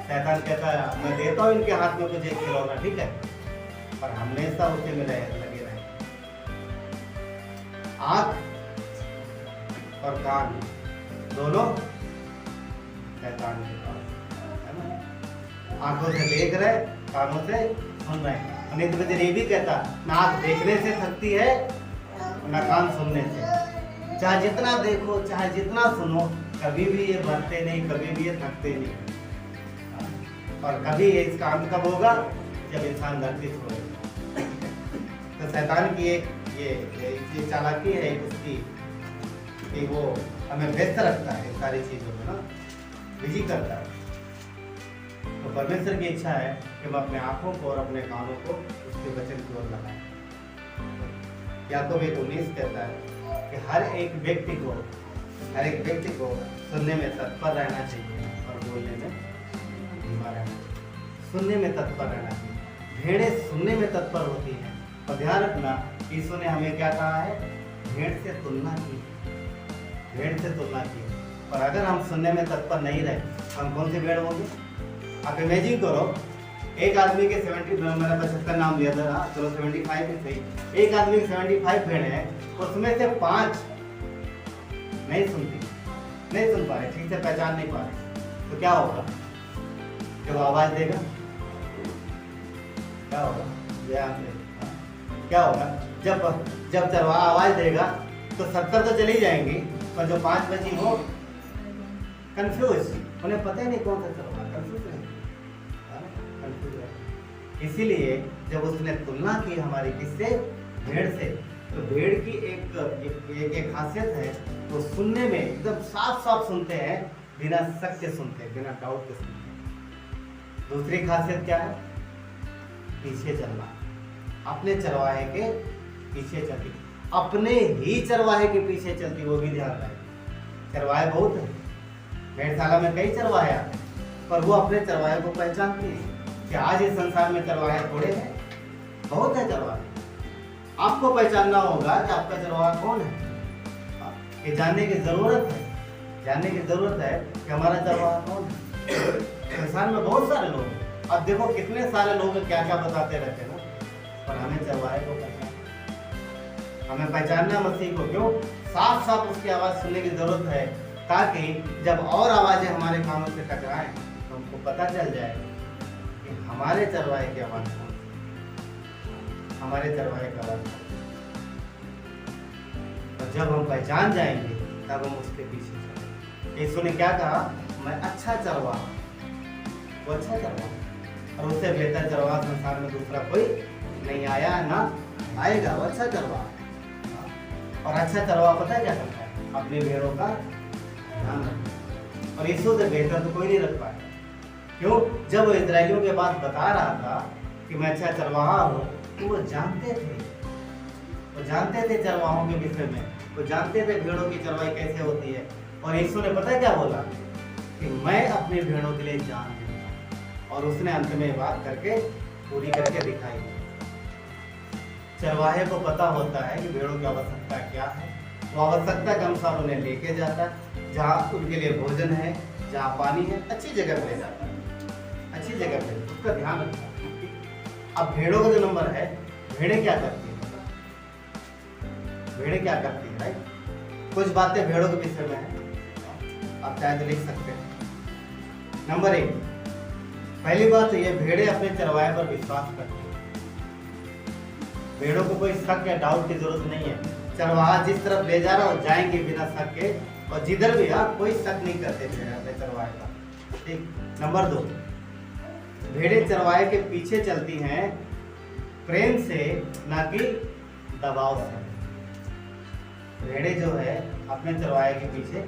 शैतान कहता है मैं देता हूँ इनके हाथ में कुछ एक खिलौना, ठीक है, पर हमेशा उसे में लगे रहे। आंख और कान दोनों शैतान के पास है ना। आंखों से देख रहे, कानों से सुन रहे हैं। नहीं तो ये भी कहता ना आंख देखने से थकती है ना कान सुनने से। चाहे जितना देखो, चाहे जितना सुनो, कभी भी ये भरते नहीं, कभी भी ये थकते नहीं। और कभी इसका अंत कब होगा? जब इंसान धरती छोड़ेगा। तो शैतान की एक ये चालाकी है उसकी कि वो हमें व्यस्त रखता है इन सारी चीज़ों में ना, बिजी करता है। तो परमेश्वर की इच्छा है कि हम अपने आँखों को और अपने कानों को उसके वचन की ओर लगाएं। याकूब 1:19 कहता है कि हर एक व्यक्ति को सुनने में तत्पर रहना चाहिए और बोलने में धीमा रहना चाहिए। सुनने में तत्पर रहना चाहिए। भेड़ें सुनने में तत्पर होती हैं। और ध्यान रखना, यीशु ने हमें क्या कहा है? भेड़ से तुलना की। और अगर हम सुनने में तत्पर नहीं रहे, हम कौन सी भेड़ होंगे? आप इमेजिन करो, एक आदमी के 70, मैंने 75 नाम लिया था, चलो 75 ही सही, एक आदमी के 75 भेड़ें हैं, उसमें से 5 नहीं सुनती, नहीं सुन पा रहे, ठीक से पहचान नहीं पा रहे, तो क्या होगा? जब आवाज देगा क्या होगा? क्या होगा? जब चरवाहा आवाज देगा तो 70 तो चली जाएंगी, पर जो 5 बची वो कंफ्यूज, उन्हें पता ही नहीं कौन सा चरवाहा, कंफ्यूज है। इसीलिए जब उसने तुलना की हमारी किससे? भेड़ से। तो भेड़ की एक खासियत है, वो सुनने में एकदम साफ साफ सुनते हैं, बिना शक के सुनते हैं, बिना डाउट के सुनते हैं। दूसरी खासियत क्या है? पीछे चलना, अपने चरवाहे के पीछे चलती, अपने ही चरवाहे के पीछे चलती, वो भी ध्यान रखें। चरवाहे बहुत है, भेड़शाला में कई चरवाहे आते हैं, पर वो अपने चरवाहे को पहचानती है कि आज इस संसार में चरवाहे थोड़े हैं, बहुत है चरवाहे। आपको पहचानना होगा कि आपका चरवाहा कौन है, ये जानने की जरूरत है, जानने की जरूरत है कि हमारा चरवाहा कौन है। संसार में बहुत सारे लोग हैं, अब देखो कितने सारे लोग क्या क्या बताते रहते हैं ना, पर हमें चरवाहे को पहचानना, हमें पहचानना मसीह को। क्यों? साफ साफ उसकी आवाज सुनने की जरूरत है, ताकि जब और आवाजें हमारे कानों से टकराएं तो हमको पता चल जाए कि हमारे चरवाहे की आवाज कौन है, हमारे चरवाहे की आवाज कौन है। और जब हम पहचान जाएंगे तब हम उसके पीछे चलेंगे। यीशु ने क्या कहा? मैं अच्छा चरवाहा, वो अच्छा चरवाहा, और उससे बेहतर चरवाहा संसार में दूसरा कोई नहीं आया ना आएगा। वो अच्छा चरवाहा, और अच्छा चरवाहा पता है क्या करता है? अपने भेड़ों का ध्यान रखता, और यीशु से बेहतर तो कोई नहीं रख पाया। क्यों? जब वो इजरायलियों के बात बता रहा था कि मैं अच्छा चरवाहा हूँ, तो वो जानते थे चरवाहों के विषय में, वो जानते थे भेड़ों की चरवाई कैसे होती है। और यीशु ने पता है क्या बोला? कि मैं अपने भेड़ों के लिए जान दूंगा, और उसने अंत में बात करके पूरी करके दिखाई। चरवाहे को पता होता है कि भेड़ों की आवश्यकता क्या है, वो आवश्यकता के अनुसार उन्हें लेके जाता है, जहाँ उनके लिए भोजन है, जहाँ पानी है, अच्छी जगह पे ले जाता है, अच्छी जगह पे उसका ध्यान रखता है। अब भेड़ों का जो नंबर है, भेड़ें क्या करती है? भेड़ें क्या करती है? राइट, कुछ बातें भेड़ों के विषय में है, आप चाहे तो लिख सकते हैं। नंबर 1, पहली बात तो ये, भेड़ें अपने चरवाहे पर विश्वास करती है। भेड़ों को कोई शक या डाउट की जरूरत नहीं है, चरवाहा जिस तरफ ले जा रहा हो जाएंगे बिना शक के, और जिधर भी कोई शक नहीं करते भेड़ें अपने चरवाहे पर। ठीक। नंबर 2, भेड़ें चरवाहे के पीछे चलती हैं प्रेम से, ना कि दबाव से। भेड़ें जो है अपने चरवाहे के पीछे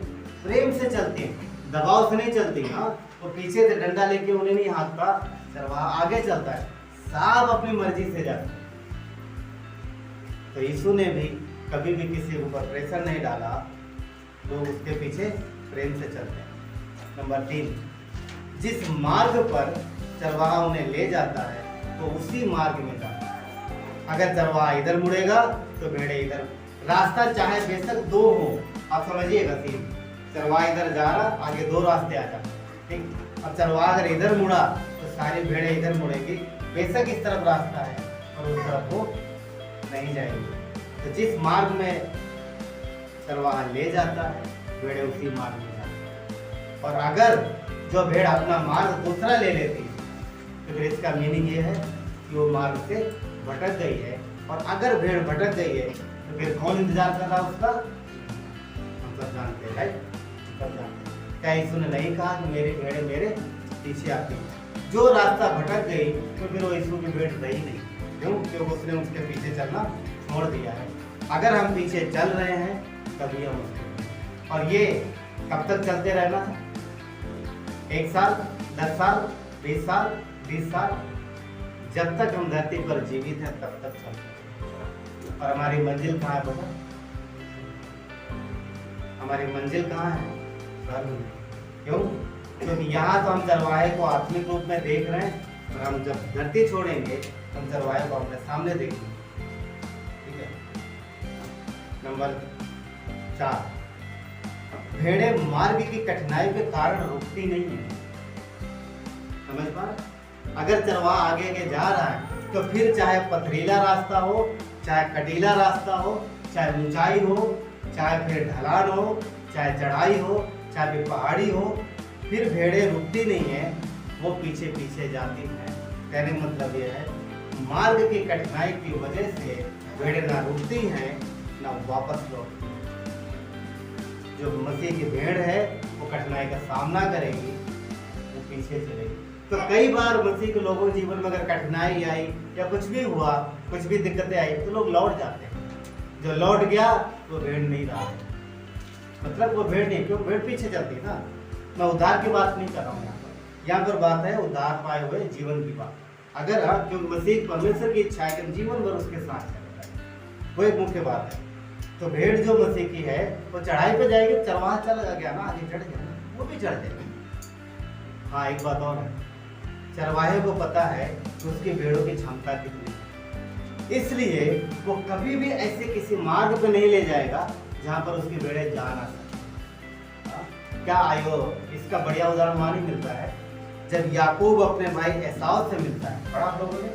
प्रेम से चलती हैं, दबाव से नहीं चलती। हाँ, वो पीछे से डंडा लेके उन्हें नहीं हाँकता, चरवाहा आगे चलता है, सब अपनी मर्जी से जाता है। तो यीशु ने भी कभी भी किसी के ऊपर प्रेशर नहीं डाला, लोग उसके पीछे प्रेम से चलते हैं। नंबर 3, जिस मार्ग पर चरवाहा उन्हें ले जाता है तो उसी मार्ग में जाता है। अगर चरवाहा इधर मुड़ेगा तो भेड़े इधर, रास्ता चाहे बेशक 2 हो, आप समझिएगा सीन, चरवाहा इधर जा रहा, आगे 2 रास्ते आ जाते। ठीक। अब चरवाहा अगर इधर मुड़ा तो सारी भेड़े इधर मुड़ेगी, बेशक इस तरफ रास्ता है और उस तरफ वो नहीं जाएगी। तो जिस मार्ग में चरवाहा ले जाता है, भेड़े उसी मार्ग में जाती है। और अगर जो भेड़ अपना मार्ग दूसरा ले लेती है, तो फिर इसका मीनिंग ये है कि वो मार्ग से भटक गई है। और अगर भेड़ भटक गई है तो फिर कौन इंतजार कर रहा उसका? हम सब जानते हैं, राइट, सब जानते हैं। क्या यीशु ने नहीं कहा कि मेरी भेड़ें मेरे पीछे आती है? जो रास्ता भटक गई तो फिर वो यीशु की भेड़ रही नहीं। क्यों? क्योंकि उसने उसके पीछे चलना छोड़ दिया है। अगर हम पीछे चल रहे हैं तभी हम उसके, और ये कब तक चलते रहना है? 1 साल, 10 साल, 20 साल, 20 साल, जब तक हम धरती पर जीवित हैं तब तक चलते हैं। और हमारी मंजिल कहाँ है पता? हमारी मंजिल कहाँ है? स्वर्ग में। क्यों? क्योंकि यहाँ तो हम चरवाहे को आत्मिक रूप में देख रहे हैं, और हम जब धरती छोड़ेंगे हम चरवाहे को अपने सामने देखेंगे। ठीक है। नंबर 4, भेड़ें मार्ग की कठिनाई के कारण रुकती नहीं है। समझ पा रहे? अगर चरवाहा आगे के जा रहा है तो फिर चाहे पथरीला रास्ता हो, चाहे कटीला रास्ता हो, चाहे ऊंचाई हो, चाहे फिर ढलान हो, चाहे चढ़ाई हो, चाहे फिर पहाड़ी हो, फिर भेड़ें रुकती नहीं है, वो पीछे पीछे जाती हैं। कहने का मतलब ये है मार्ग की कठिनाई की वजह से भेड़ें ना रुकती हैं ना वापस लौटती हैं। जो मसीह की भेड़ है वो कठिनाई का सामना करेगी, वो पीछे चलेगी। तो कई बार मसीह के लोगों के जीवन में अगर कठिनाई आई या कुछ भी हुआ, कुछ भी दिक्कतें आई तो लोग लौट जाते हैं। जो लौट गया वो भेड़ नहीं रहा, मतलब वो भेड़ नहीं, क्यों? भेड़ पीछे चलती है ना। मैं उद्धार की बात नहीं कर रहा हूँ यहाँ पर बात है उद्धार पाए हुए जीवन की बात। अगर क्योंकि मसीह परमेश्वर की इच्छा है कि हम जीवन भर उसके साथ चलते हैं, वो एक मुख्य बात है। तो भेड़ जो मसीह की है वो चढ़ाई पे जाएगी, चरवाहा चला गया ना, आगे चढ़ गया, वो भी चढ़ जाएगी। हाँ, एक बात और है, चरवाहे को पता है कि उसकी भेड़ों की क्षमता कितनी है, इसलिए वो कभी भी ऐसे किसी मार्ग पे नहीं ले जाएगा जहाँ पर उसकी भेड़ें जा ना सके। क्या आयो इसका बढ़िया उदाहरण मानी मिलता है जब याकूब अपने भाई एसाव से मिलता है। पढ़ा आप लोगों ने?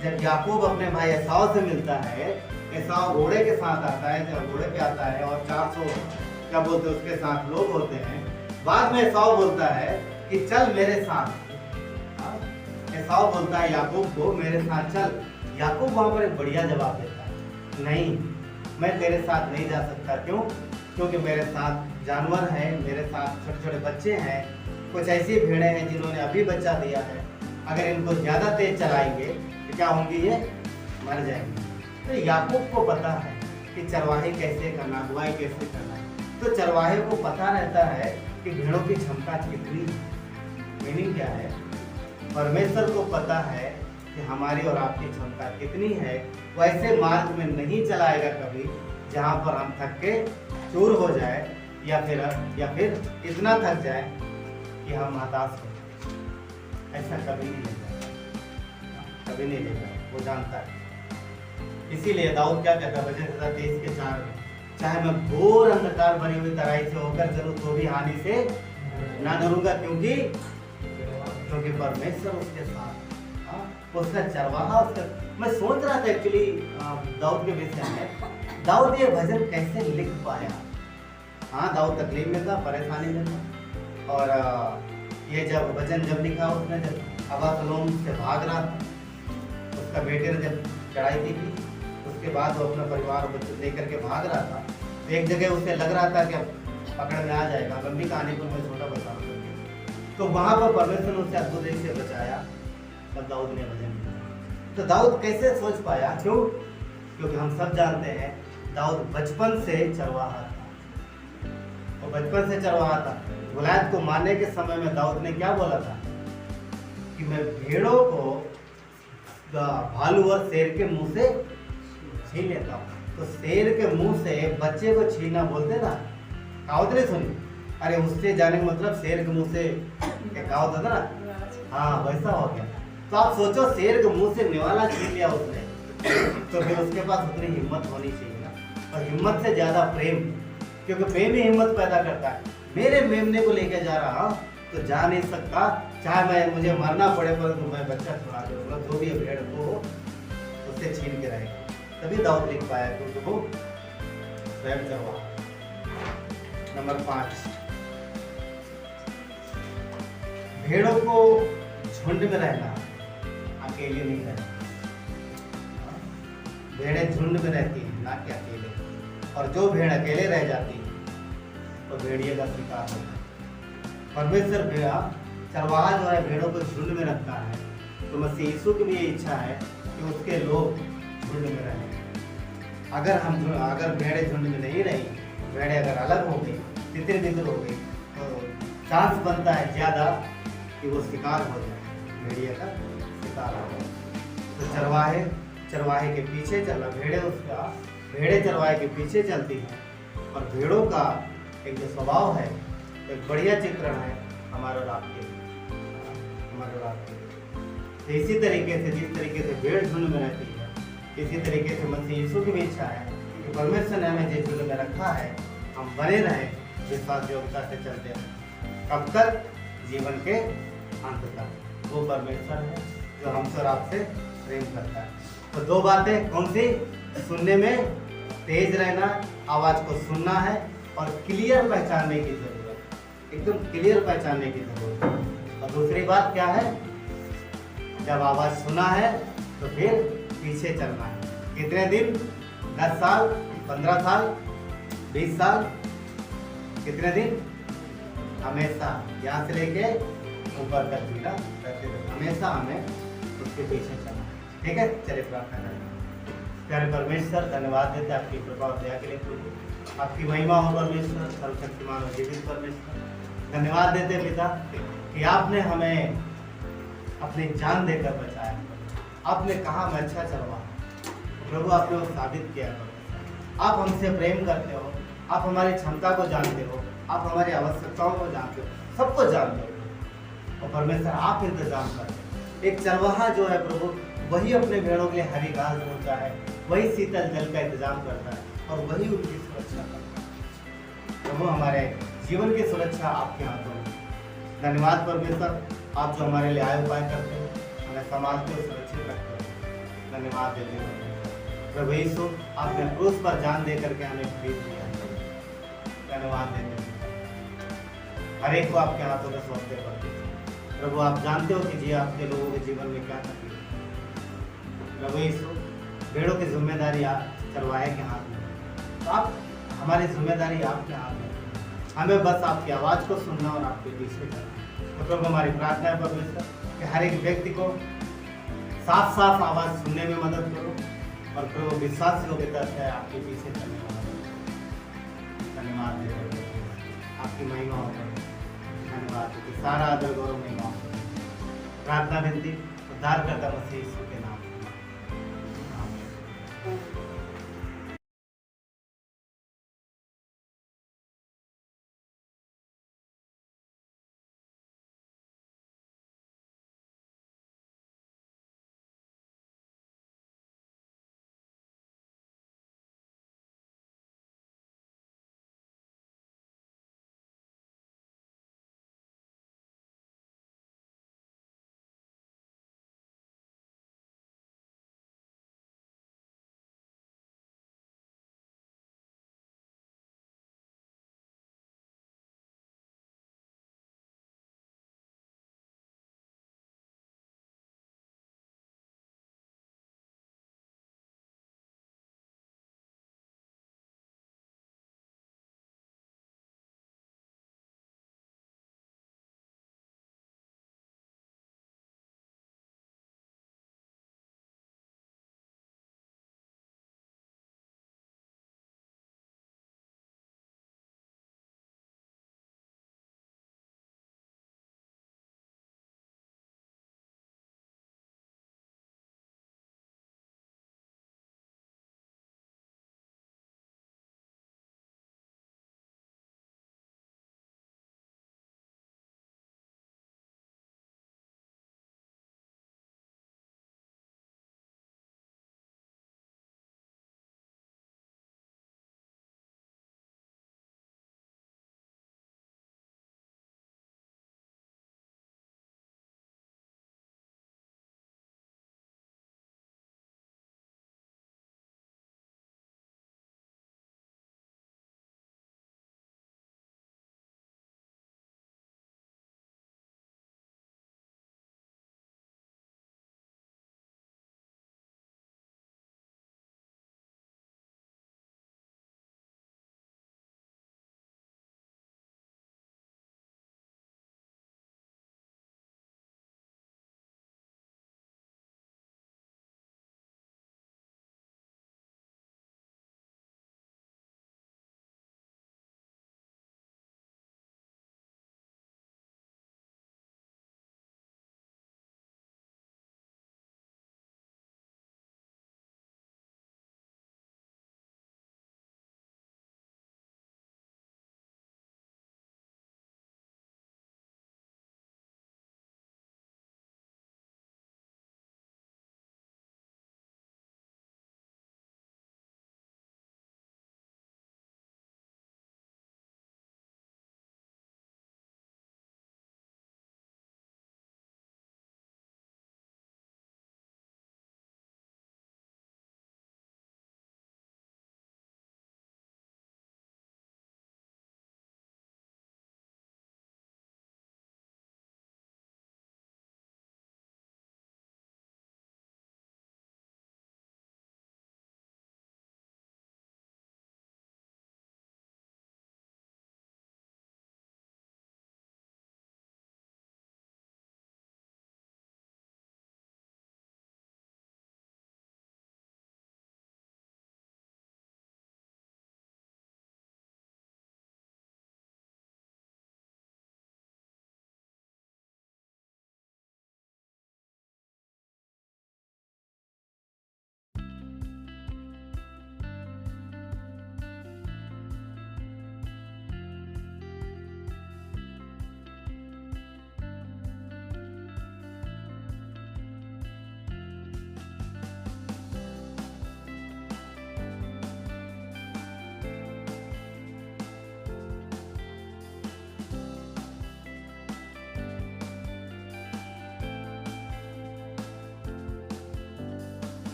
जब याकूब अपने भाई एसाव से मिलता है, एसाव घोड़े के साथ आता है, जब घोड़े पे आता है और 400 क्या बोलते हैं उसके साथ लोग होते हैं। बाद में एसाव बोलता है कि चल मेरे साथ। एसाव बोलता है याकूब को मेरे साथ चल। याकूब वहां पर एक बढ़िया जवाब देता है, नहीं मैं तेरे साथ नहीं जा सकता। क्यों? क्योंकि मेरे साथ जानवर हैं, मेरे साथ छोटे छोटे बच्चे हैं, कुछ ऐसी भेड़ें हैं जिन्होंने अभी बच्चा दिया है, अगर इनको ज्यादा तेज चलाएंगे तो क्या होंगी, ये मर जाएंगे। तो याकूब को पता है कि चरवाहे कैसे करना, अगुवाई कैसे करना है। तो चरवाहे को पता रहता है कि भेड़ों की क्षमता कितनी है। मीनिंग क्या है? परमेश्वर को पता है कि हमारी और आपकी क्षमता कितनी है। वो ऐसे मार्ग में नहीं चलाएगा कभी जहाँ पर हम थक के चूर हो जाए या फिर इतना थक जाए कि हम हताश हो जाए। ऐसा कभी नहीं लेगा, कभी नहीं लेगा, वो जानता है। इसीलिए दाऊद क्या कहता है भजन 23 के 4 में, चाहे मैं घोर अंधकार भरी हुई तराई से होकर चलूं तो भी हानि से ना डरूंगा, क्योंकि परमेश्वर उसके साथ, उसका चरवाहा उसका। मैं सोच रहा था एक्चुअली दाऊद के विषय में, दाऊद ये भजन कैसे लिख पाया। हाँ, दाऊद तकलीफ में था, परेशानी में था, और ये जब भजन जब लिखा उसने, जब अबशालोम से भाग रहा था, उसका बेटे ने जब चढ़ाई की थी, उसके बाद वो अपना परिवार बच्चे लेकर के भाग रहा था। तो एक जगह उसे लग रहा था कि अब पकड़ में आ जाएगा। लंबी कहानी को मैं छोटा बता रहा हूँ। तो वहां पर परमेश्वर ने उसे अद्भुत से बचाया और दाऊद ने भजन लिखा। तो दाऊद कैसे सोच पाया? क्यों? क्योंकि हम सब जानते हैं दाऊद बचपन से चरवाहा था, और बचपन से चरवाहा था। गुलायत को मारने के समय में दाऊद ने क्या बोला था कि मैं भेड़ों को भालू और शेर के मुंह से छीन लेता हूँ। तो शेर के मुंह से बच्चे को छीनना बोलते ना, कहावत नहीं सुनी? अरे उससे जाने का मतलब शेर के मुंह से कहावत होता ना, हाँ वैसा हो गया। तो आप सोचो शेर के मुंह से निवाला छीन लिया उसने, तो फिर उसके पास उतनी हिम्मत होनी चाहिए ना, और हिम्मत से ज्यादा प्रेम, क्योंकि प्रेम ही हिम्मत पैदा करता है। मेरे मेमने को लेके जा रहा हूँ तो जा नहीं सकता, चाहे मुझे मरना पड़े, परंतु मैं बच्चा छुड़ा दूंगा, जो भी भेड़ को उससे छीन के रहेगा। तभी दाऊद लिख पाया, क्योंकि वो स्वयं चरवाहा। नंबर 5, भेड़ों को झुंड में रहना, अकेले नहीं रहना। भेड़ें झुंड में रहती हैं, ना कि अकेले। और जो भेड़ अकेले रह जाती है तो भेड़िए का शिकार होता है। परमेश्वर भेड़ा चरवाहा जो है भेड़ों को झुंड में रखता है। तो मसीह यीशु की भी ये इच्छा है कि उसके लोग झुंड में रहें। अगर भेड़ें झुंड में नहीं रही, भेड़ें अगर अलग हो गई, तितर बितर हो गई, तो चांस बनता है ज़्यादा कि वो शिकार हो जाए, भेड़िया का शिकार हो जाए। तो चरवाहे के पीछे चलना, भेड़े चरवाहे के पीछे चलती हैं। और भेड़ों का एक जो स्वभाव है, एक बढ़िया चित्रण है हमारे और आपके। तो इसी तरीके से, जिस तरीके से भेड़ झुंड में रहती है, इसी तरीके से मसीह यीशु की भी इच्छा है कि परमेश्वर ने हमें जिस झुंड में रखा है, हम बने रहें, विश्वास योग्यता से चलते रहें। कब तक? जीवन के अंत तक। वो परमेश्वर है जो हमसे और आपसे प्रेम करता है। तो दो बातें कौन सी? सुनने में तेज रहना, आवाज को सुनना है और क्लियर पहचानने की जरूरत, एकदम क्लियर पहचानने की जरूरत है। और दूसरी बात क्या है? जब आवाज सुना है तो फिर पीछे चलना है। कितने दिन? 10 साल, 15 साल, 20 साल, कितने दिन? हमेशा, यहाँ से लेके ऊपर तक भी ना रहते थे, हमेशा हमें उसके पीछे चलना है। ठीक है, चलिए प्रार्थना करें। प्यारे परमेश्वर, धन्यवाद देते आपकी कृपा और दया के लिए प्रभु। आपकी महिमा हो परमेश्वर, सर्वशक्तिमान और जीवित परमेश्वर। धन्यवाद देते पिता कि आपने हमें अपनी जान देकर बचाया। आपने कहा मैं अच्छा चलवा प्रभु, आपने वो साबित किया परमेश्वर। आप हमसे प्रेम करते हो, आप हमारी क्षमता को जानते हो, आप हमारी आवश्यकताओं को जानते हो, सबको जानते हो। और परमेश्वर आप इंतजाम करते हो। एक चरवाहा जो है प्रभु, वही अपने भेड़ों के लिए हरी घास ढूंढता है, वही शीतल जल का इंतजाम करता है और वही उनकी सुरक्षा करता है। प्रभु, हमारे जीवन की सुरक्षा आपके हाथों में। धन्यवाद परमेश्वर, आप जो हमारे लिए आय उपाय करते हो, हमें संभालते हो, सुरक्षित रखते हो। धन्यवाद देते हो प्रभु यीशु, आपने क्रूस पर जान दे करके हमें खरीद लिया। धन्यवाद देते हो। हर एक को आपके हाथों में सौंपते पड़ते प्रभु, आप जानते हो कि जी आपके लोगों के जीवन में क्या तकलीफ है। प्रभु यीशु, भेड़ों की जिम्मेदारी आप चरवाहे के हाथ में, तो आप हमारी जिम्मेदारी आपके हाथ में, हमें बस आपकी आवाज़ को सुनना और आपके पीछे चलना। तो प्रभु, हमारी प्रार्थना है परमेश्वर कि हर एक व्यक्ति को साफ साफ आवाज़ सुनने में मदद करो और प्रभु विश्वास योग्यता से आपके पीछे चलने में मदद करो। धन्यवाद देते आपकी महिमा हो। धन्यवाद, सारा आदर गौरव महिमा। प्रार्थना विनती उद्धार करता मसीह